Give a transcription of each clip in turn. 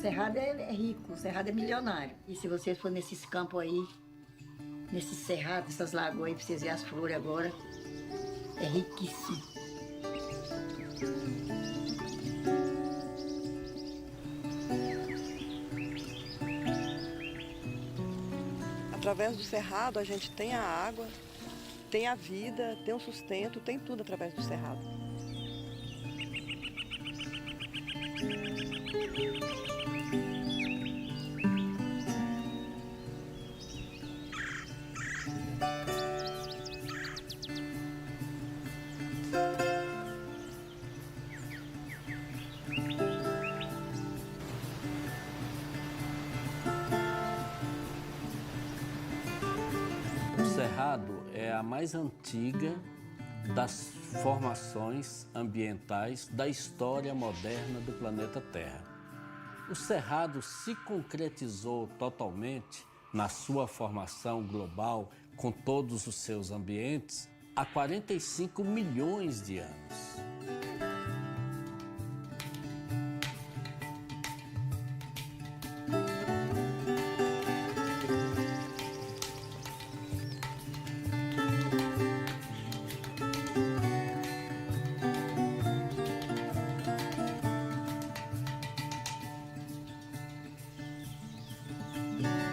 Cerrado é rico, o Cerrado é milionário. E se vocês forem nesses campos aí, nesses cerrados, essas lagoas aí, pra vocês verem as flores agora, é riquíssimo. Através do Cerrado a gente tem a água, tem a vida, tem o sustento, tem tudo através do Cerrado. O Cerrado é a mais antiga das formações ambientais da história moderna do planeta Terra. O Cerrado se concretizou totalmente na sua formação global, com todos os seus ambientes, há 45 milhões de anos.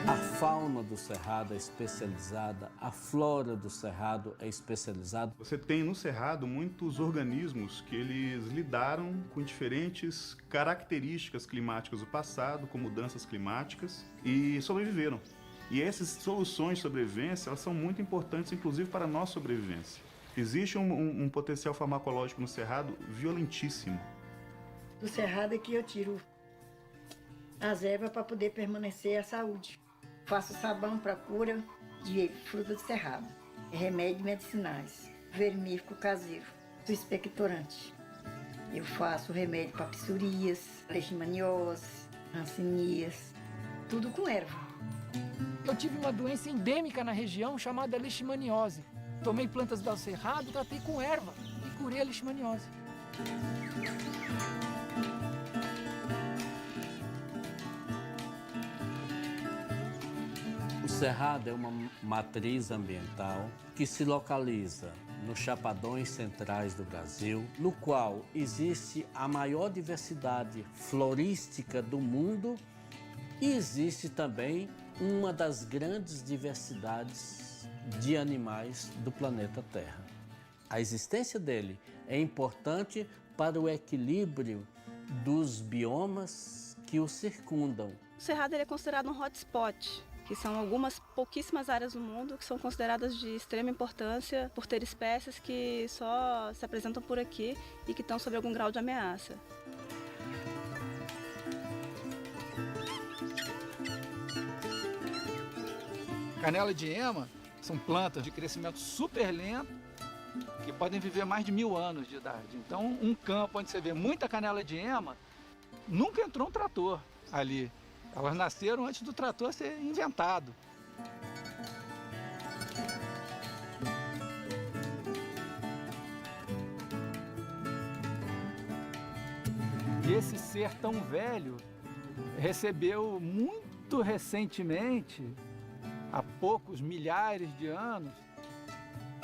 A fauna do Cerrado é especializada, a flora do Cerrado é especializada. Você tem no Cerrado muitos organismos que eles lidaram com diferentes características climáticas do passado, com mudanças climáticas, e sobreviveram. E essas soluções de sobrevivência, elas são muito importantes, inclusive para a nossa sobrevivência. Existe um potencial farmacológico no Cerrado violentíssimo. Do Cerrado é que eu tiro as ervas para poder permanecer a saúde. Faço sabão para cura de fruta do Cerrado, remédios medicinais, vermífugo caseiro, expectorante. Eu faço remédio para psoríase, leishmaniose, rancinias, tudo com erva. Eu tive uma doença endêmica na região chamada leishmaniose. Tomei plantas do Cerrado, tratei com erva e curei a leishmaniose. O Cerrado é uma matriz ambiental que se localiza nos chapadões centrais do Brasil, no qual existe a maior diversidade florística do mundo e existe também uma das grandes diversidades de animais do planeta Terra. A existência dele é importante para o equilíbrio dos biomas que o circundam. O Cerrado ele é considerado um hotspot, que são algumas pouquíssimas áreas do mundo que são consideradas de extrema importância por ter espécies que só se apresentam por aqui e que estão sob algum grau de ameaça. Canela de ema são plantas de crescimento super lento que podem viver mais de 1000 anos de idade. Então, um campo onde você vê muita canela de ema, nunca entrou um trator ali. Elas nasceram antes do trator ser inventado. E esse ser tão velho recebeu muito recentemente, há poucos milhares de anos,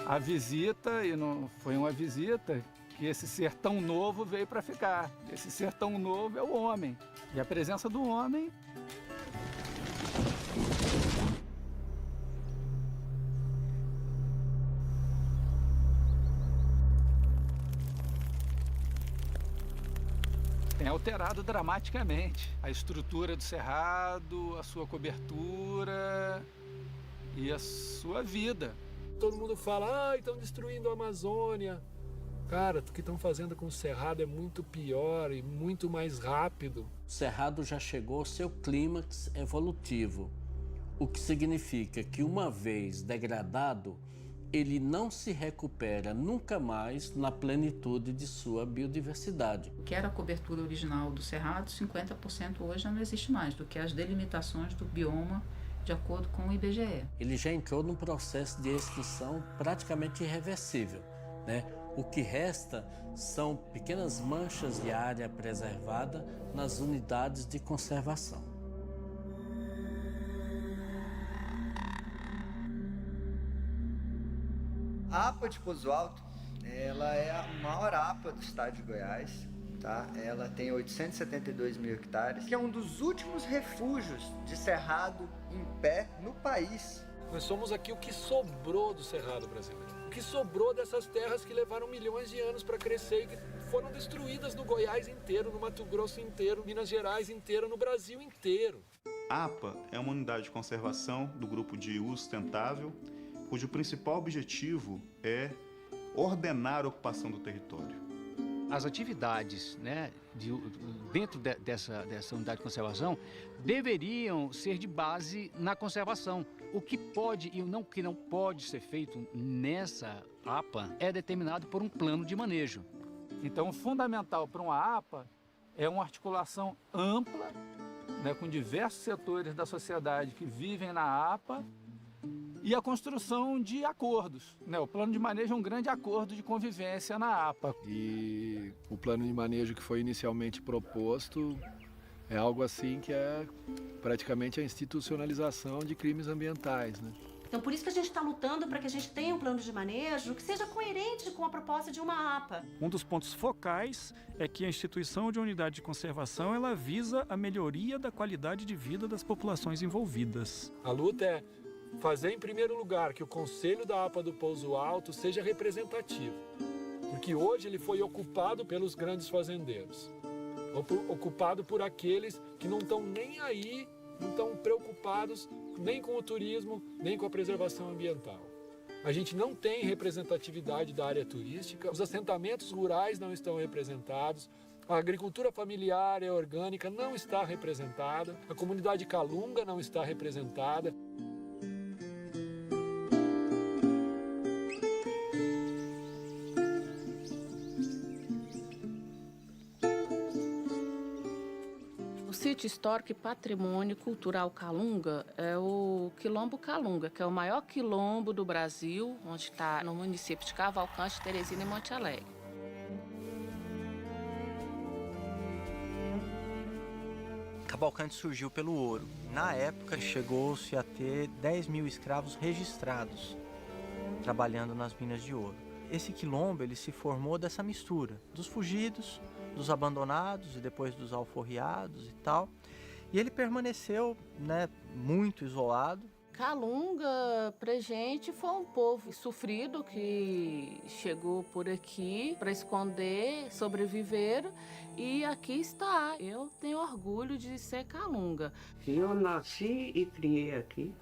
a visita, e não foi uma visita, que esse ser tão novo veio para ficar. Esse ser tão novo é o homem. E a presença do homem tem alterado dramaticamente a estrutura do cerrado, a sua cobertura e a sua vida. Todo mundo fala, estão destruindo a Amazônia. Cara, o que estão fazendo com o Cerrado é muito pior e muito mais rápido. O Cerrado já chegou ao seu clímax evolutivo, o que significa que, uma vez degradado, ele não se recupera nunca mais na plenitude de sua biodiversidade. O que era a cobertura original do Cerrado, 50% hoje já não existe mais, do que as delimitações do bioma de acordo com o IBGE. Ele já entrou num processo de extinção praticamente irreversível, né? O que resta são pequenas manchas de área preservada nas unidades de conservação. A APA de Pouso Alto, ela é a maior APA do estado de Goiás, tá? Ela tem 872 mil hectares, que é um dos últimos refúgios de cerrado em pé no país. Nós somos aqui o que sobrou do cerrado brasileiro. O que sobrou dessas terras que levaram milhões de anos para crescer e que foram destruídas no Goiás inteiro, no Mato Grosso inteiro, Minas Gerais inteiro, no Brasil inteiro. A APA é uma unidade de conservação do grupo de uso sustentável, cujo principal objetivo é ordenar a ocupação do território. As atividades, né, dentro dessa unidade de conservação deveriam ser de base na conservação. O que pode e o que não pode ser feito nessa APA é determinado por um plano de manejo. Então, o fundamental para uma APA é uma articulação ampla, né, com diversos setores da sociedade que vivem na APA, e a construção de acordos, né? O plano de manejo é um grande acordo de convivência na APA. E o plano de manejo que foi inicialmente proposto é algo assim que é praticamente a institucionalização de crimes ambientais, né? Então, por isso que a gente está lutando para que a gente tenha um plano de manejo que seja coerente com a proposta de uma APA. Um dos pontos focais é que a instituição de unidade de conservação ela visa a melhoria da qualidade de vida das populações envolvidas. A luta é fazer, em primeiro lugar, que o Conselho da APA do Pouso Alto seja representativo. Porque hoje ele foi ocupado pelos grandes fazendeiros. Ocupado por aqueles que não estão nem aí, não estão preocupados nem com o turismo, nem com a preservação ambiental. A gente não tem representatividade da área turística, os assentamentos rurais não estão representados, a agricultura familiar e orgânica não está representada, a comunidade calunga não está representada. O sítio histórico e patrimônio cultural Calunga é o Quilombo Calunga, que é o maior quilombo do Brasil, onde está no município de Cavalcante, Teresina e Monte Alegre. Cavalcante surgiu pelo ouro. Na época, chegou-se a ter 10 mil escravos registrados, trabalhando nas minas de ouro. Esse quilombo ele se formou dessa mistura dos fugidos, dos abandonados e depois dos alforriados e tal. E ele permaneceu, né, muito isolado. Calunga, pra gente, foi um povo sofrido que chegou por aqui para esconder, sobreviveram e aqui está. Eu tenho orgulho de ser calunga. Eu nasci e criei aqui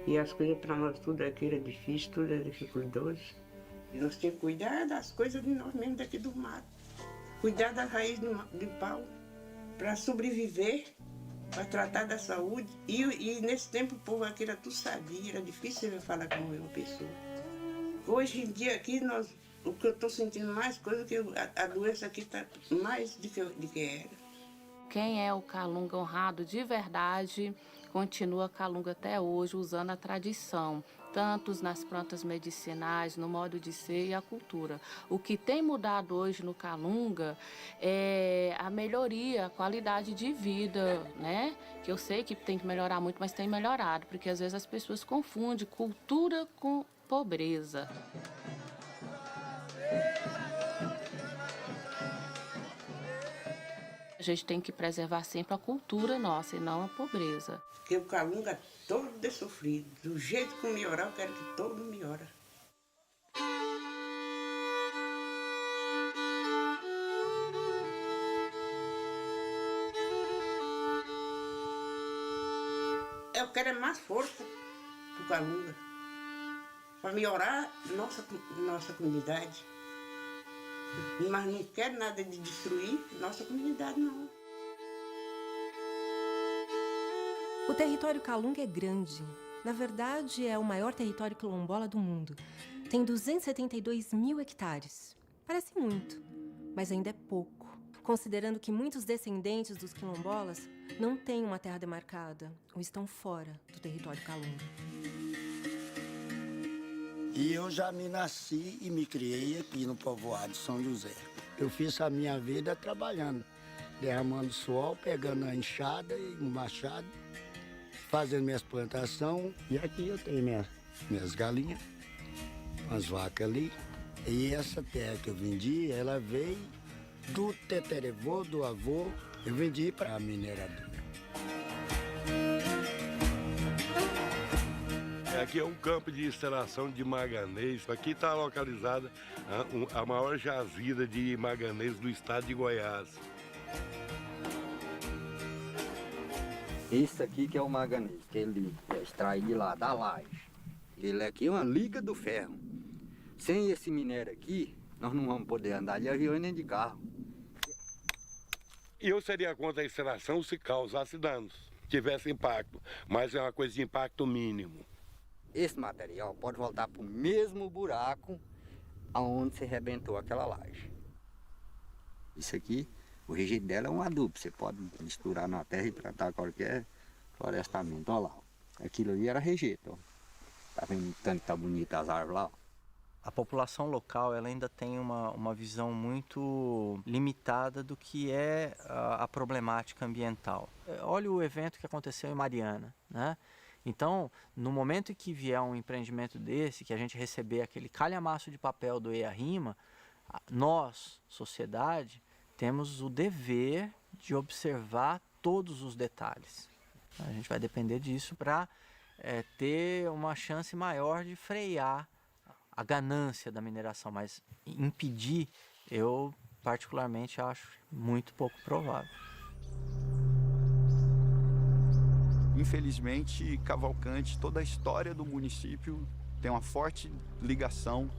e as coisas para nós tudo aqui era difícil, tudo era dificultoso. E nós tínhamos que cuidar das coisas de nós mesmos daqui do mato, cuidar das raízes de pau para sobreviver, para tratar da saúde. E nesse tempo o povo aqui era tudo sadio, era difícil você falar com uma pessoa. Hoje em dia aqui, o que eu estou sentindo mais coisa, que a doença aqui está mais do que era. Quem é o calunga honrado de verdade, continua calunga até hoje, usando a tradição, tanto nas plantas medicinais, no modo de ser e a cultura. O que tem mudado hoje no calunga é a melhoria, a qualidade de vida, né? Que eu sei que tem que melhorar muito, mas tem melhorado, porque às vezes as pessoas confundem cultura com pobreza. A gente tem que preservar sempre a cultura nossa e não a pobreza. Porque o calunga todo é sofrido. Do jeito que melhorar, eu quero que todo melhore. Eu quero mais força pro calunga. Para melhorar nossa comunidade. Mas não quero nada de destruir nossa comunidade, não. O território Calunga é grande. Na verdade, é o maior território quilombola do mundo. Tem 272 mil hectares. Parece muito, mas ainda é pouco, considerando que muitos descendentes dos quilombolas não têm uma terra demarcada ou estão fora do território Calunga. E eu já me nasci e me criei aqui no povoado de São José. Eu fiz a minha vida trabalhando, derramando suor, pegando a enxada e o machado, fazendo minhas plantações. E aqui eu tenho minhas galinhas, as vacas ali. E essa terra que eu vendi, ela veio do teterevô, do avô, eu vendi para a mineradora. Aqui é um campo de extração de manganês. Aqui está localizada a maior jazida de manganês do estado de Goiás. Esse aqui que é o manganês, que ele é extraído lá da laje. Ele aqui é uma liga do ferro. Sem esse minério aqui, nós não vamos poder andar de avião nem de carro. E eu seria contra a extração se causasse danos, tivesse impacto, mas é uma coisa de impacto mínimo. Esse material pode voltar para o mesmo buraco aonde você arrebentou aquela laje. Isso aqui, o rejeito dela é um adubo, você pode misturar na terra e plantar qualquer florestamento. Olha lá, aquilo ali era rejeito. Ó. Tá vendo tanto que tá bonito as árvores lá? Ó. A população local ela ainda tem uma visão muito limitada do que é a problemática ambiental. Olha o evento que aconteceu em Mariana, né? Então, no momento em que vier um empreendimento desse, que a gente receber aquele calhamaço de papel do EIA-RIMA, nós, sociedade, temos o dever de observar todos os detalhes. A gente vai depender disso para ter uma chance maior de frear a ganância da mineração, mas impedir, eu particularmente acho muito pouco provável. Infelizmente, Cavalcante, toda a história do município tem uma forte ligação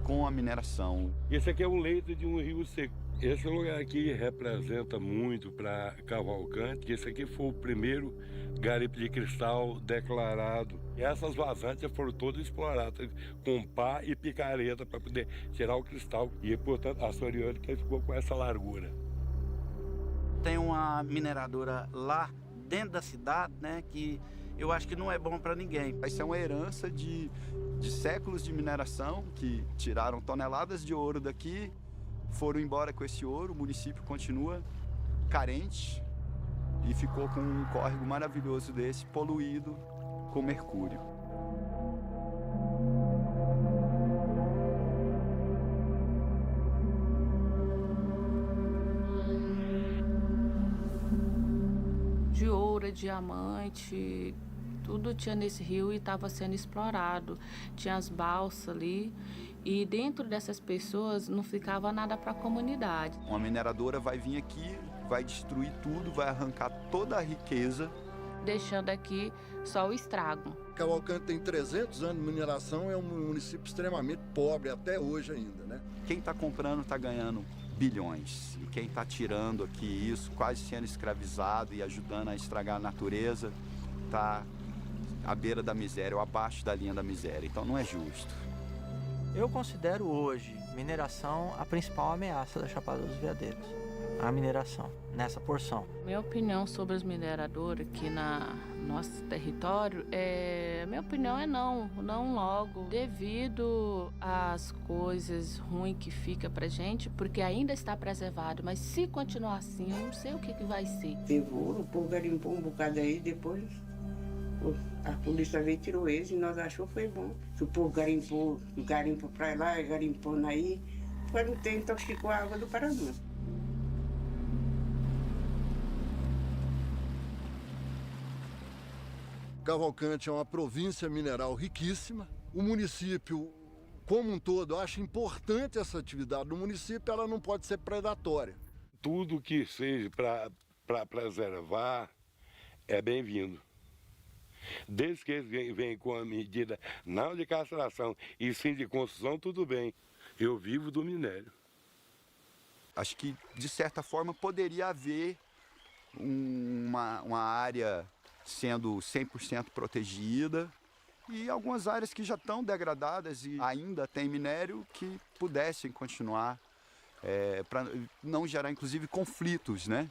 com a mineração. Esse aqui é o leito de um rio seco. Esse lugar aqui representa muito para Cavalcante, que esse aqui foi o primeiro garimpo de cristal declarado. E essas vazantes foram todas exploradas com pá e picareta para poder tirar o cristal. E, portanto, a Soriônica ficou com essa largura. Tem uma mineradora lá dentro da cidade, né, que eu acho que não é bom para ninguém. Isso é uma herança de séculos de mineração que tiraram toneladas de ouro daqui, foram embora com esse ouro, o município continua carente e ficou com um córrego maravilhoso desse, poluído com mercúrio. De ouro, diamante, tudo tinha nesse rio e estava sendo explorado. Tinha as balsas ali e dentro dessas pessoas não ficava nada para a comunidade. Uma mineradora vai vir aqui, vai destruir tudo, vai arrancar toda a riqueza, deixando aqui só o estrago. Cavalcante tem 300 anos de mineração, é um município extremamente pobre até hoje ainda, né? Quem está comprando está ganhando bilhões. E quem está tirando aqui isso, quase sendo escravizado e ajudando a estragar a natureza, está à beira da miséria ou abaixo da linha da miséria. Então não é justo. Eu considero hoje mineração a principal ameaça da Chapada dos Veadeiros. A mineração, nessa porção. Minha opinião sobre os mineradores aqui no nosso território minha opinião é não logo, devido às coisas ruins que fica pra gente, porque ainda está preservado, mas se continuar assim, eu não sei o que vai ser. Pegou, o povo garimpou um bocado aí, depois a polícia veio e tirou eles e nós achou que foi bom. Se o povo garimpou pra lá, garimpou aí, mas não tem, intoxicou a água do Paraná. Cavalcante é uma província mineral riquíssima. O município, como um todo, acha importante essa atividade. No município, ela não pode ser predatória. Tudo que seja para preservar é bem-vindo. Desde que eles venham com a medida não de castração e sim de construção, tudo bem. Eu vivo do minério. Acho que, de certa forma, poderia haver uma área sendo 100% protegida e algumas áreas que já estão degradadas e ainda tem minério que pudessem continuar para não gerar, inclusive, conflitos, né?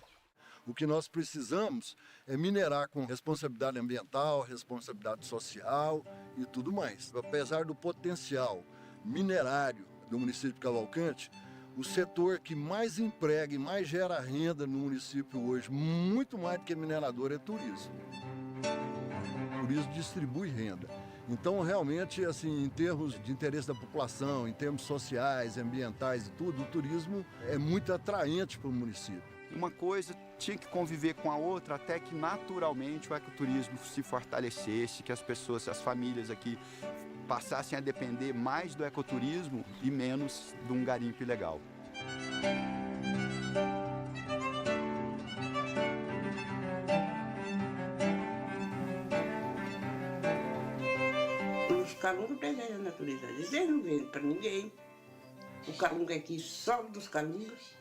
O que nós precisamos é minerar com responsabilidade ambiental, responsabilidade social e tudo mais. Apesar do potencial minerário do município de Cavalcante, o setor que mais emprega e mais gera renda no município hoje, muito mais do que minerador, é turismo. O turismo distribui renda. Então, realmente, assim, em termos de interesse da população, em termos sociais, ambientais e tudo, o turismo é muito atraente para o município. Uma coisa tinha que conviver com a outra até que naturalmente o ecoturismo se fortalecesse, que as pessoas, as famílias aqui passassem a depender mais do ecoturismo e menos de um garimpo ilegal. Os calungos preservam a natureza, eles não vendem para ninguém. O calunga aqui só dos calungas.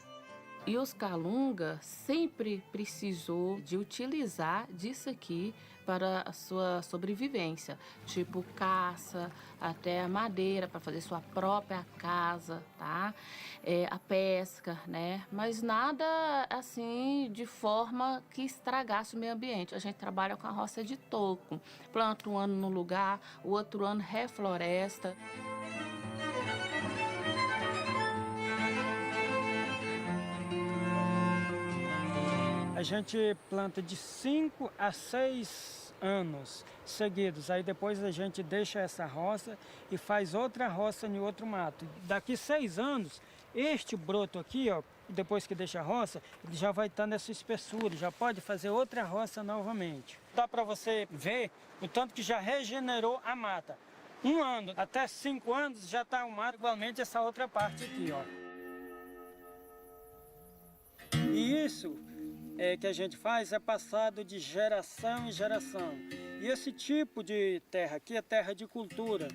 E os calunga sempre precisou de utilizar disso aqui para a sua sobrevivência, tipo caça, até a madeira para fazer sua própria casa, tá? A pesca, né? Mas nada assim de forma que estragasse o meio ambiente. A gente trabalha com a roça de toco, planta um ano no lugar, o outro ano refloresta. A gente planta de 5 a 6 anos seguidos. Aí depois a gente deixa essa roça e faz outra roça em outro mato. Daqui 6 anos, este broto aqui, ó, depois que deixa a roça, ele já vai estar nessa espessura, já pode fazer outra roça novamente. Dá para você ver o tanto que já regenerou a mata. 1 ano até 5 anos já está o mato, igualmente essa outra parte aqui, ó. E isso que a gente faz é passado de geração em geração. E esse tipo de terra aqui é terra de cultura,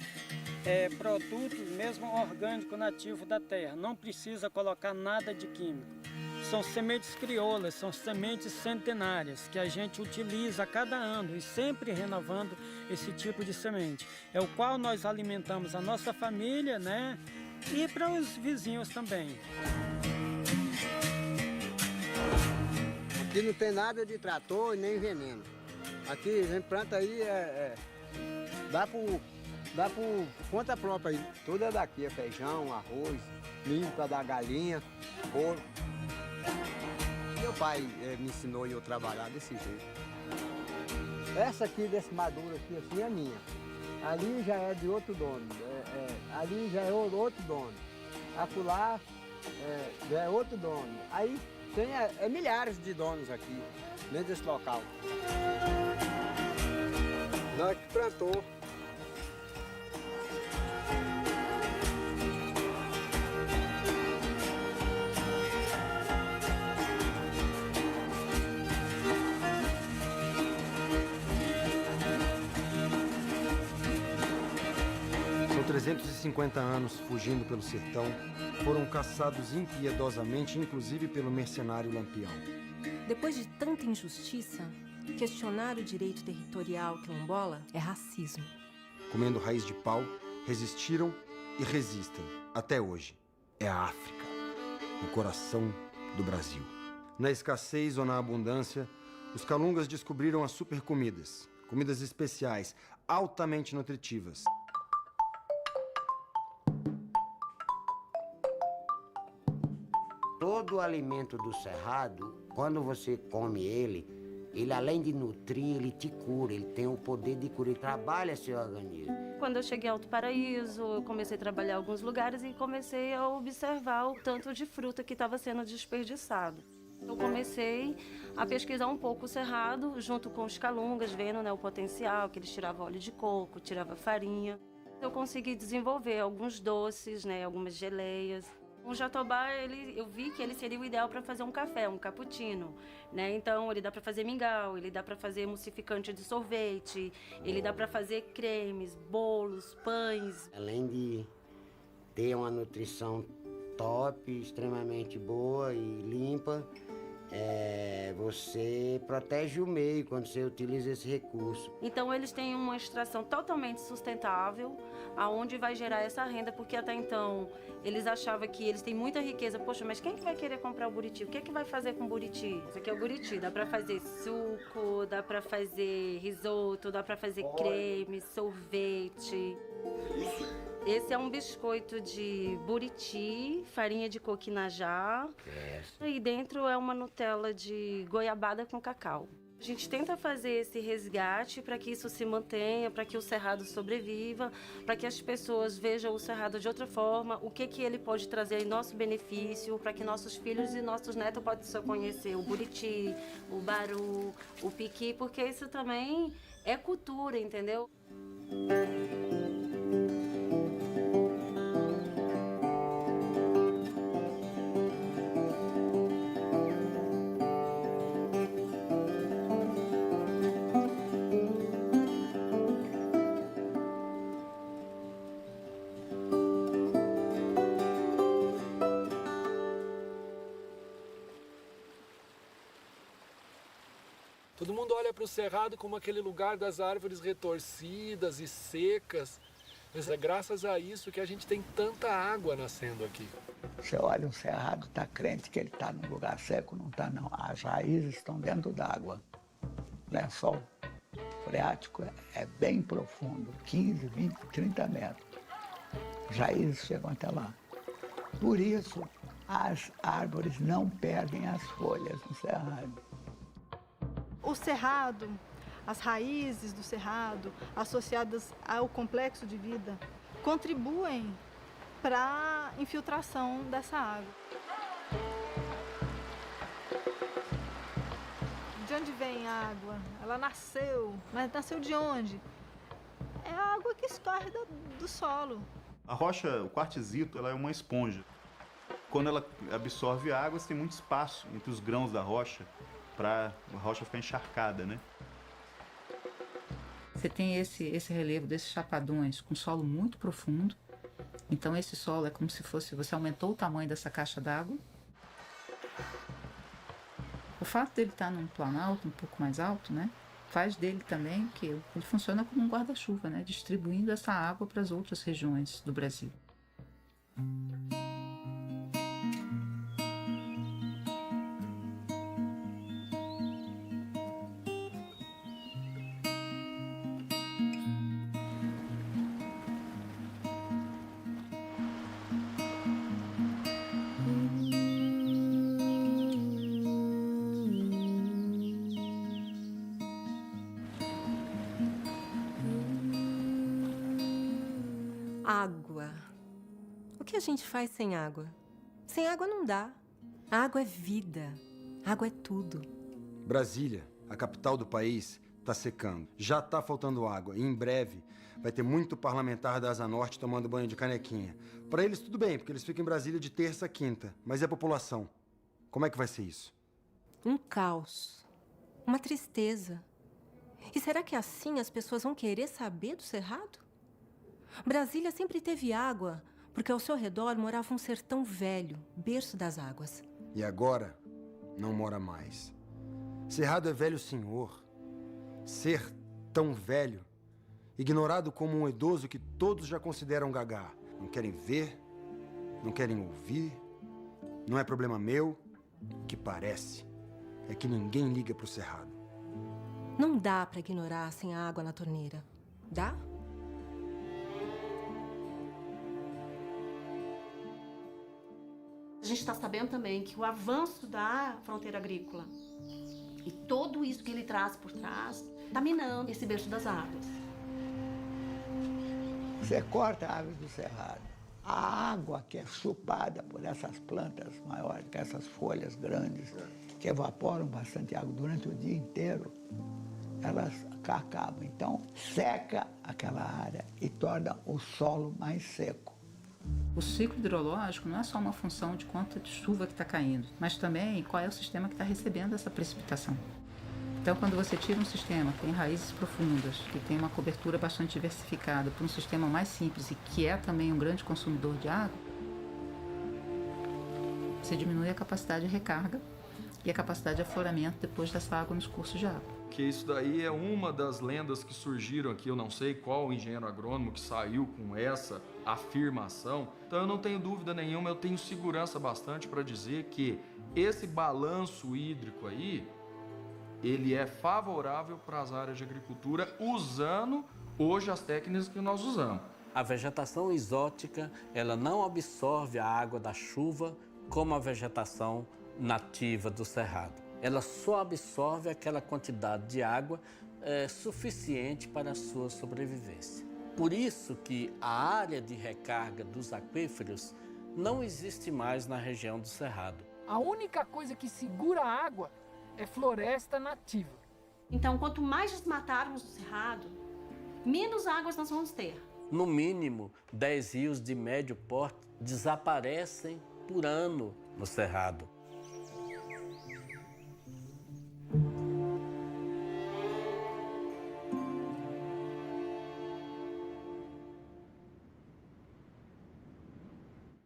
é produto mesmo orgânico nativo da terra, não precisa colocar nada de químico. São sementes crioulas, são sementes centenárias que a gente utiliza a cada ano e sempre renovando esse tipo de semente. É o qual nós alimentamos a nossa família, né? E para os vizinhos também. Aqui não tem nada de trator e nem veneno. Aqui a gente planta aí, dá por conta própria aí. Tudo é daqui, é feijão, arroz, milho para dar galinha, porco. Meu pai me ensinou eu trabalhar desse jeito. Essa aqui, desse maduro aqui, assim, é minha. Ali já é de outro dono, ali já é outro dono. Acolá já é outro dono. Aí tem milhares de donos aqui, dentro desse local. Nós que plantou. São 350 anos fugindo pelo sertão, foram caçados impiedosamente, inclusive pelo mercenário Lampião. Depois de tanta injustiça, questionar o direito territorial quilombola é racismo. Comendo raiz de pau, resistiram e resistem, até hoje. É a África, o coração do Brasil. Na escassez ou na abundância, os calungas descobriram as supercomidas, comidas especiais, altamente nutritivas. Todo o alimento do cerrado, quando você come ele além de nutrir, ele te cura, ele tem o poder de curar, ele trabalha seu organismo. Quando eu cheguei ao Alto Paraíso, eu comecei a trabalhar em alguns lugares e comecei a observar o tanto de fruta que estava sendo desperdiçado. Eu comecei a pesquisar um pouco o cerrado, junto com os calungas, vendo, né, o potencial, que eles tiravam óleo de coco, tiravam farinha. Eu consegui desenvolver alguns doces, né, algumas geleias. O jatobá, eu vi que ele seria o ideal para fazer um café, um cappuccino, né? Então, ele dá para fazer mingau, ele dá para fazer emulsificante de sorvete, ele dá para fazer cremes, bolos, pães. Além de ter uma nutrição top, extremamente boa e limpa, você protege o meio quando você utiliza esse recurso. Então eles têm uma extração totalmente sustentável, aonde vai gerar essa renda, porque até então eles achavam que eles têm muita riqueza. Poxa, mas quem que vai querer comprar o buriti? O que é que vai fazer com o buriti? Isso aqui é o buriti, dá pra fazer suco, dá pra fazer risoto, dá pra fazer creme, sorvete. Esse é um biscoito de buriti, farinha de coquinajá e dentro é uma Nutella de goiabada com cacau. A gente tenta fazer esse resgate para que isso se mantenha, para que o Cerrado sobreviva, para que as pessoas vejam o Cerrado de outra forma, o que ele pode trazer em nosso benefício, para que nossos filhos e nossos netos possam conhecer o buriti, o baru, o piqui, porque isso também é cultura, entendeu? Todo mundo olha para o Cerrado como aquele lugar das árvores retorcidas e secas. Mas é graças a isso que a gente tem tanta água nascendo aqui. Você olha o Cerrado, está crente que ele está num lugar seco, não está não. As raízes estão dentro d'água. O lençol freático é bem profundo, 15, 20, 30 metros. As raízes chegam até lá. Por isso, as árvores não perdem as folhas no Cerrado. O Cerrado, as raízes do Cerrado, associadas ao complexo de vida, contribuem para a infiltração dessa água. De onde vem a água? Ela nasceu, mas nasceu de onde? É a água que escorre do solo. A rocha, o quartzito, ela é uma esponja. Quando ela absorve água, tem muito espaço entre os grãos da rocha para a rocha ficar encharcada, né? Você tem esse relevo desses chapadões com solo muito profundo. Então esse solo é como se fosse, você aumentou o tamanho dessa caixa d'água. O fato dele estar num planalto um pouco mais alto, né, faz dele também que ele funciona como um guarda-chuva, né, distribuindo essa água para as outras regiões do Brasil. Água. O que a gente faz sem água? Sem água não dá. A água é vida. A água é tudo. Brasília, a capital do país, está secando. Já está faltando água. E em breve vai ter muito parlamentar da Asa Norte tomando banho de canequinha. Para eles tudo bem, porque eles ficam em Brasília de terça a quinta. Mas e a população? Como é que vai ser isso? Um caos. Uma tristeza. E será que assim as pessoas vão querer saber do Cerrado? Brasília sempre teve água, porque ao seu redor morava um sertão velho, berço das águas. E agora, não mora mais. Cerrado é velho senhor. Ser tão velho, ignorado como um idoso que todos já consideram gagá. Não querem ver, não querem ouvir, não é problema meu. O que parece é que ninguém liga pro Cerrado. Não dá para ignorar sem a água na torneira. Dá? A gente está sabendo também que o avanço da fronteira agrícola e tudo isso que ele traz por trás está minando esse berço das águas. Você corta a árvore do Cerrado. A água que é chupada por essas plantas maiores, com essas folhas grandes, que evaporam bastante água durante o dia inteiro, elas acabam. Então, seca aquela área e torna o solo mais seco. O ciclo hidrológico não é só uma função de quanto de chuva que está caindo, mas também qual é o sistema que está recebendo essa precipitação. Então, quando você tira um sistema que tem raízes profundas, que tem uma cobertura bastante diversificada, para um sistema mais simples e que é também um grande consumidor de água, você diminui a capacidade de recarga e a capacidade de afloramento depois dessa água nos cursos de água. Que isso daí é uma das lendas que surgiram aqui, eu não sei qual engenheiro agrônomo que saiu com essa afirmação. Então eu não tenho dúvida nenhuma, eu tenho segurança bastante para dizer que esse balanço hídrico aí, ele é favorável para as áreas de agricultura usando hoje as técnicas que nós usamos. A vegetação exótica, ela não absorve a água da chuva como a vegetação nativa do cerrado. Ela só absorve aquela quantidade de água suficiente para a sua sobrevivência. Por isso que a área de recarga dos aquíferos não existe mais na região do cerrado. A única coisa que segura a água é floresta nativa. Então, quanto mais desmatarmos o cerrado, menos águas nós vamos ter. No mínimo, 10 rios de médio porte desaparecem por ano no cerrado.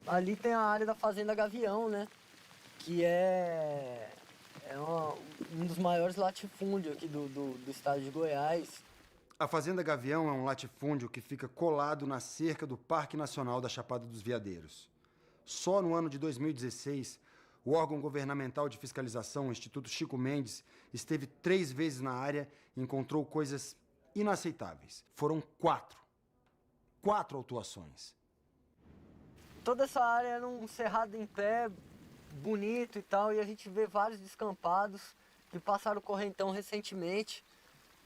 Ali tem a área da Fazenda Gavião, né? Que é um dos maiores latifúndios aqui do estado de Goiás. A Fazenda Gavião é um latifúndio que fica colado na cerca do Parque Nacional da Chapada dos Veadeiros. Só no ano de 2016, o órgão governamental de fiscalização, o Instituto Chico Mendes, esteve 3 vezes na área e encontrou coisas inaceitáveis. Foram 4 autuações. Toda essa área era um cerrado em pé, bonito e tal, e a gente vê vários descampados que passaram o correntão recentemente.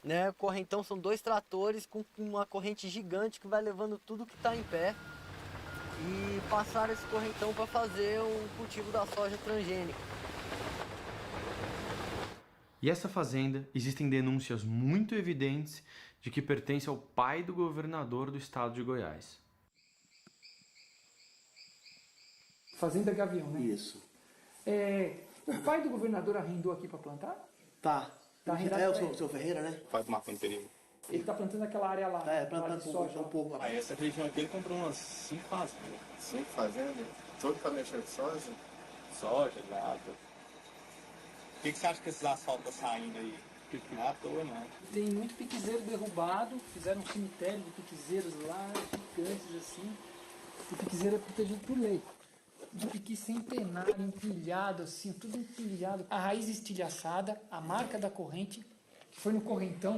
Né? O correntão são 2 tratores com uma corrente gigante que vai levando tudo que está em pé. E passaram esse correntão para fazer o cultivo da soja transgênica. E essa fazenda, existem denúncias muito evidentes de que pertence ao pai do governador do estado de Goiás. Fazenda Gavião, né? Isso. O pai do governador arrendou aqui para plantar? Tá. Tá arrendado. É o seu Ferreira, né? Faz uma coisa interior. Ele tá plantando aquela área lá. Plantando um pouco. Aí essa região aqui ele comprou umas 5 fazendas. 5 fazendas? Tudo pra mexer de soja? Soja, gado. O que você acha que esses asfaltos estão saindo aí? Não é à toa, não. Tem muito piquezeiro derrubado, fizeram um cemitério de piquezeiros lá, gigantes assim. O piquezeiro é protegido por lei. De piqui centenário, empilhado assim, tudo empilhado. A raiz estilhaçada, a marca da corrente, que foi no correntão,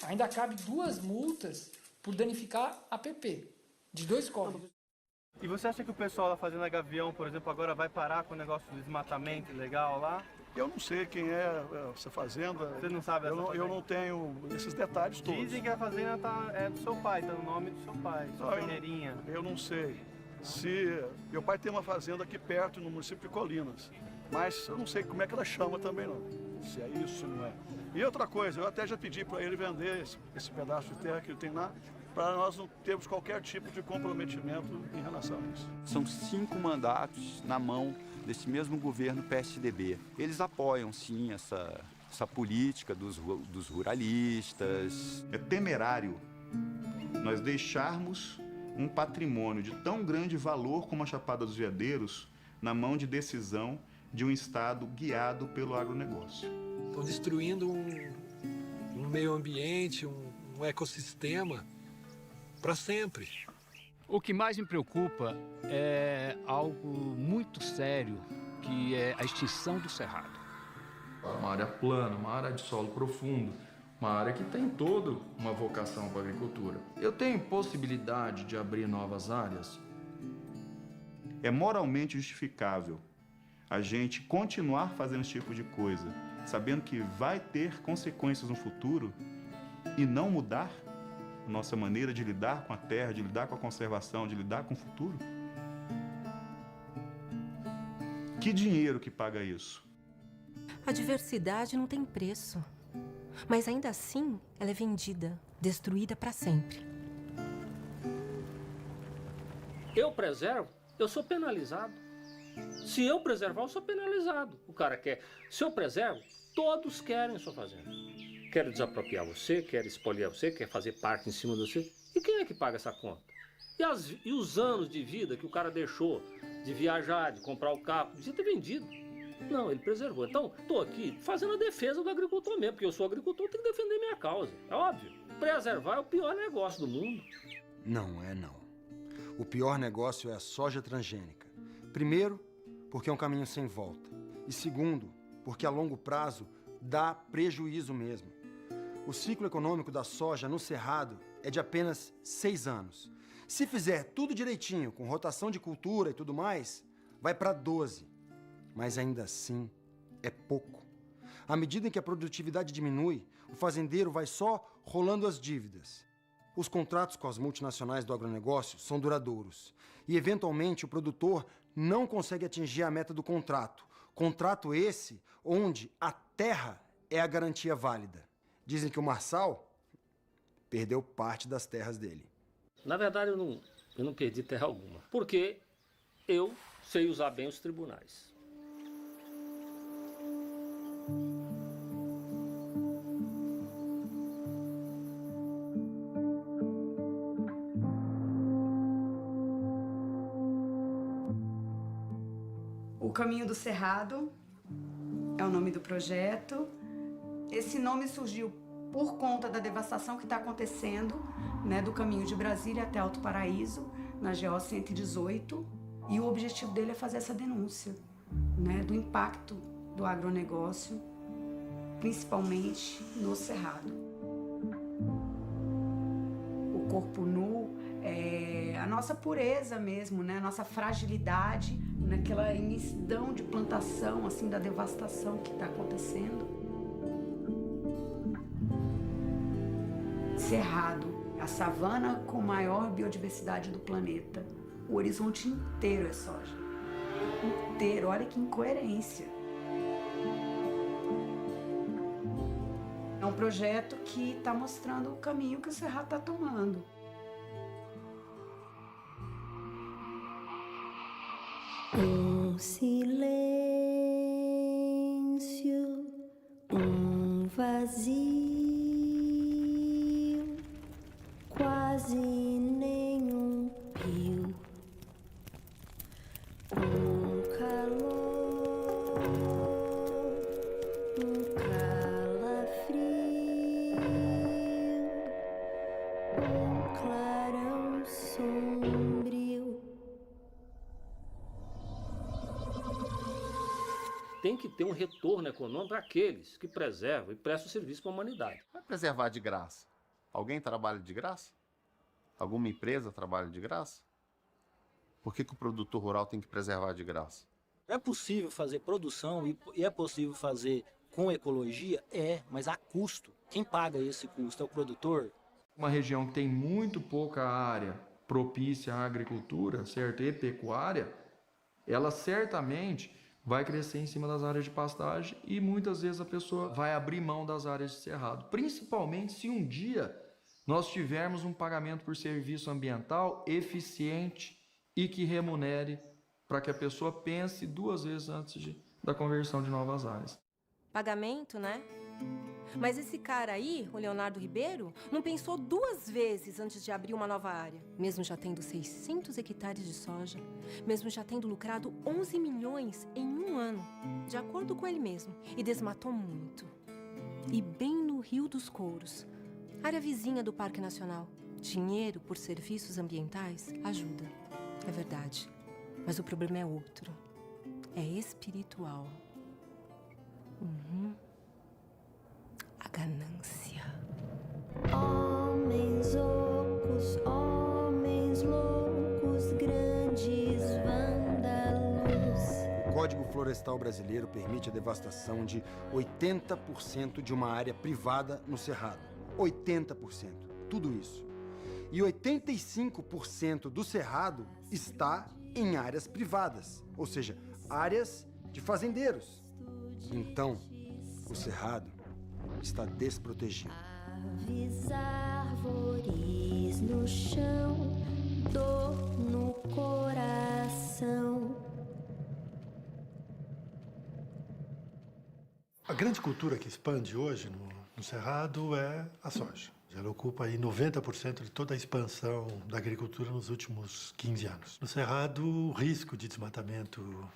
ainda cabe 2 multas por danificar a PP, de 2 códigos. E você acha que o pessoal da Fazenda Gavião, por exemplo, agora vai parar com o negócio do desmatamento legal lá? Eu não sei quem é essa fazenda. Você não sabe essa fazenda? Eu não tenho esses detalhes todos. Dizem que a fazenda é do seu pai, tá no nome do seu pai, sua Ferreirinha. Eu não sei. Meu pai tem uma fazenda aqui perto, no município de Colinas. Mas eu não sei como é que ela chama também, não. Se é isso, não é. E outra coisa, eu até já pedi para ele vender esse pedaço de terra que ele tem lá, para nós não termos qualquer tipo de comprometimento em relação a isso. São 5 mandatos na mão desse mesmo governo PSDB. Eles apoiam, sim, essa política dos ruralistas. É temerário nós deixarmos um patrimônio de tão grande valor como a Chapada dos Veadeiros na mão de decisão de um Estado guiado pelo agronegócio. Estão destruindo um meio ambiente, um ecossistema para sempre. O que mais me preocupa é algo muito sério, que é a extinção do cerrado. Uma área plana, uma área de solo profundo, uma área que tem toda uma vocação para a agricultura. Eu tenho possibilidade de abrir novas áreas? É moralmente justificável a gente continuar fazendo esse tipo de coisa, sabendo que vai ter consequências no futuro e não mudar a nossa maneira de lidar com a terra, de lidar com a conservação, de lidar com o futuro? Que dinheiro que paga isso? A diversidade não tem preço. Mas ainda assim, ela é vendida, destruída para sempre. Eu preservo, eu sou penalizado. Se eu preservar, eu sou penalizado. O cara quer. Se eu preservo, todos querem a sua fazenda. Quer desapropriar você, quer expoliar você, quer fazer parte em cima de você. E quem é que paga essa conta? E os anos de vida que o cara deixou de viajar, de comprar o carro, devia ter vendido. Não, ele preservou. Então, estou aqui fazendo a defesa do agricultor mesmo, porque eu sou agricultor, tenho que defender minha causa. É óbvio. Preservar é o pior negócio do mundo. Não é não. O pior negócio é a soja transgênica. Primeiro, porque é um caminho sem volta. E segundo, porque a longo prazo dá prejuízo mesmo. O ciclo econômico da soja no Cerrado é de apenas 6 anos. Se fizer tudo direitinho, com rotação de cultura e tudo mais, vai para 12. Mas ainda assim, é pouco. À medida em que a produtividade diminui, o fazendeiro vai só rolando as dívidas. Os contratos com as multinacionais do agronegócio são duradouros. E, eventualmente, o produtor não consegue atingir a meta do contrato. Contrato esse onde a terra é a garantia válida. Dizem que o Marçal perdeu parte das terras dele. Na verdade, eu não perdi terra alguma. Porque eu sei usar bem os tribunais. O Caminho do Cerrado é o nome do projeto. Esse nome surgiu por conta da devastação que está acontecendo, né, do caminho de Brasília até Alto Paraíso, na GO 118. E o objetivo dele é fazer essa denúncia, né, do impacto do agronegócio, principalmente no Cerrado. O corpo nu, a nossa pureza mesmo, né, a nossa fragilidade, naquela imensidão de plantação, assim, da devastação que está acontecendo. Cerrado, a savana com maior biodiversidade do planeta. O horizonte inteiro é soja. Inteiro, olha que incoerência. É um projeto que está mostrando o caminho que o Cerrado está tomando. Silêncio, vazio, quase nenhum rio, calor, calafrio, clarão sombrio. Tem que ter um retorno econômico para aqueles que preservam e prestam serviço para a humanidade. Vai preservar de graça? Alguém trabalha de graça? Alguma empresa trabalha de graça? Por que o produtor rural tem que preservar de graça? É possível fazer produção e é possível fazer com ecologia? É, mas a custo. Quem paga esse custo é o produtor? Uma região que tem muito pouca área propícia à agricultura, certo? E pecuária, ela certamente vai crescer em cima das áreas de pastagem e muitas vezes a pessoa vai abrir mão das áreas de cerrado. Principalmente se um dia nós tivermos um pagamento por serviço ambiental eficiente e que remunere para que a pessoa pense 2 vezes antes da conversão de novas áreas. Pagamento, né? Mas esse cara aí, o Leonardo Ribeiro, não pensou 2 vezes antes de abrir uma nova área. Mesmo já tendo 600 hectares de soja, mesmo já tendo lucrado 11 milhões em 1 ano, de acordo com ele mesmo, e desmatou muito. E bem no Rio dos Couros, área vizinha do Parque Nacional. Dinheiro por serviços ambientais ajuda, é verdade. Mas o problema é outro. É espiritual. A ganância. Homens loucos, grandes vândalos. O Código Florestal Brasileiro permite a devastação de 80% de uma área privada no Cerrado. 80%. Tudo isso. E 85% do Cerrado está em áreas privadas, ou seja, áreas de fazendeiros. Então, o Cerrado está desprotegido. Aves, árvores no chão, dor no coração. A grande cultura que expande hoje no Cerrado é a soja. Ela ocupa aí 90% de toda a expansão da agricultura nos últimos 15 anos. No Cerrado, o risco de desmatamento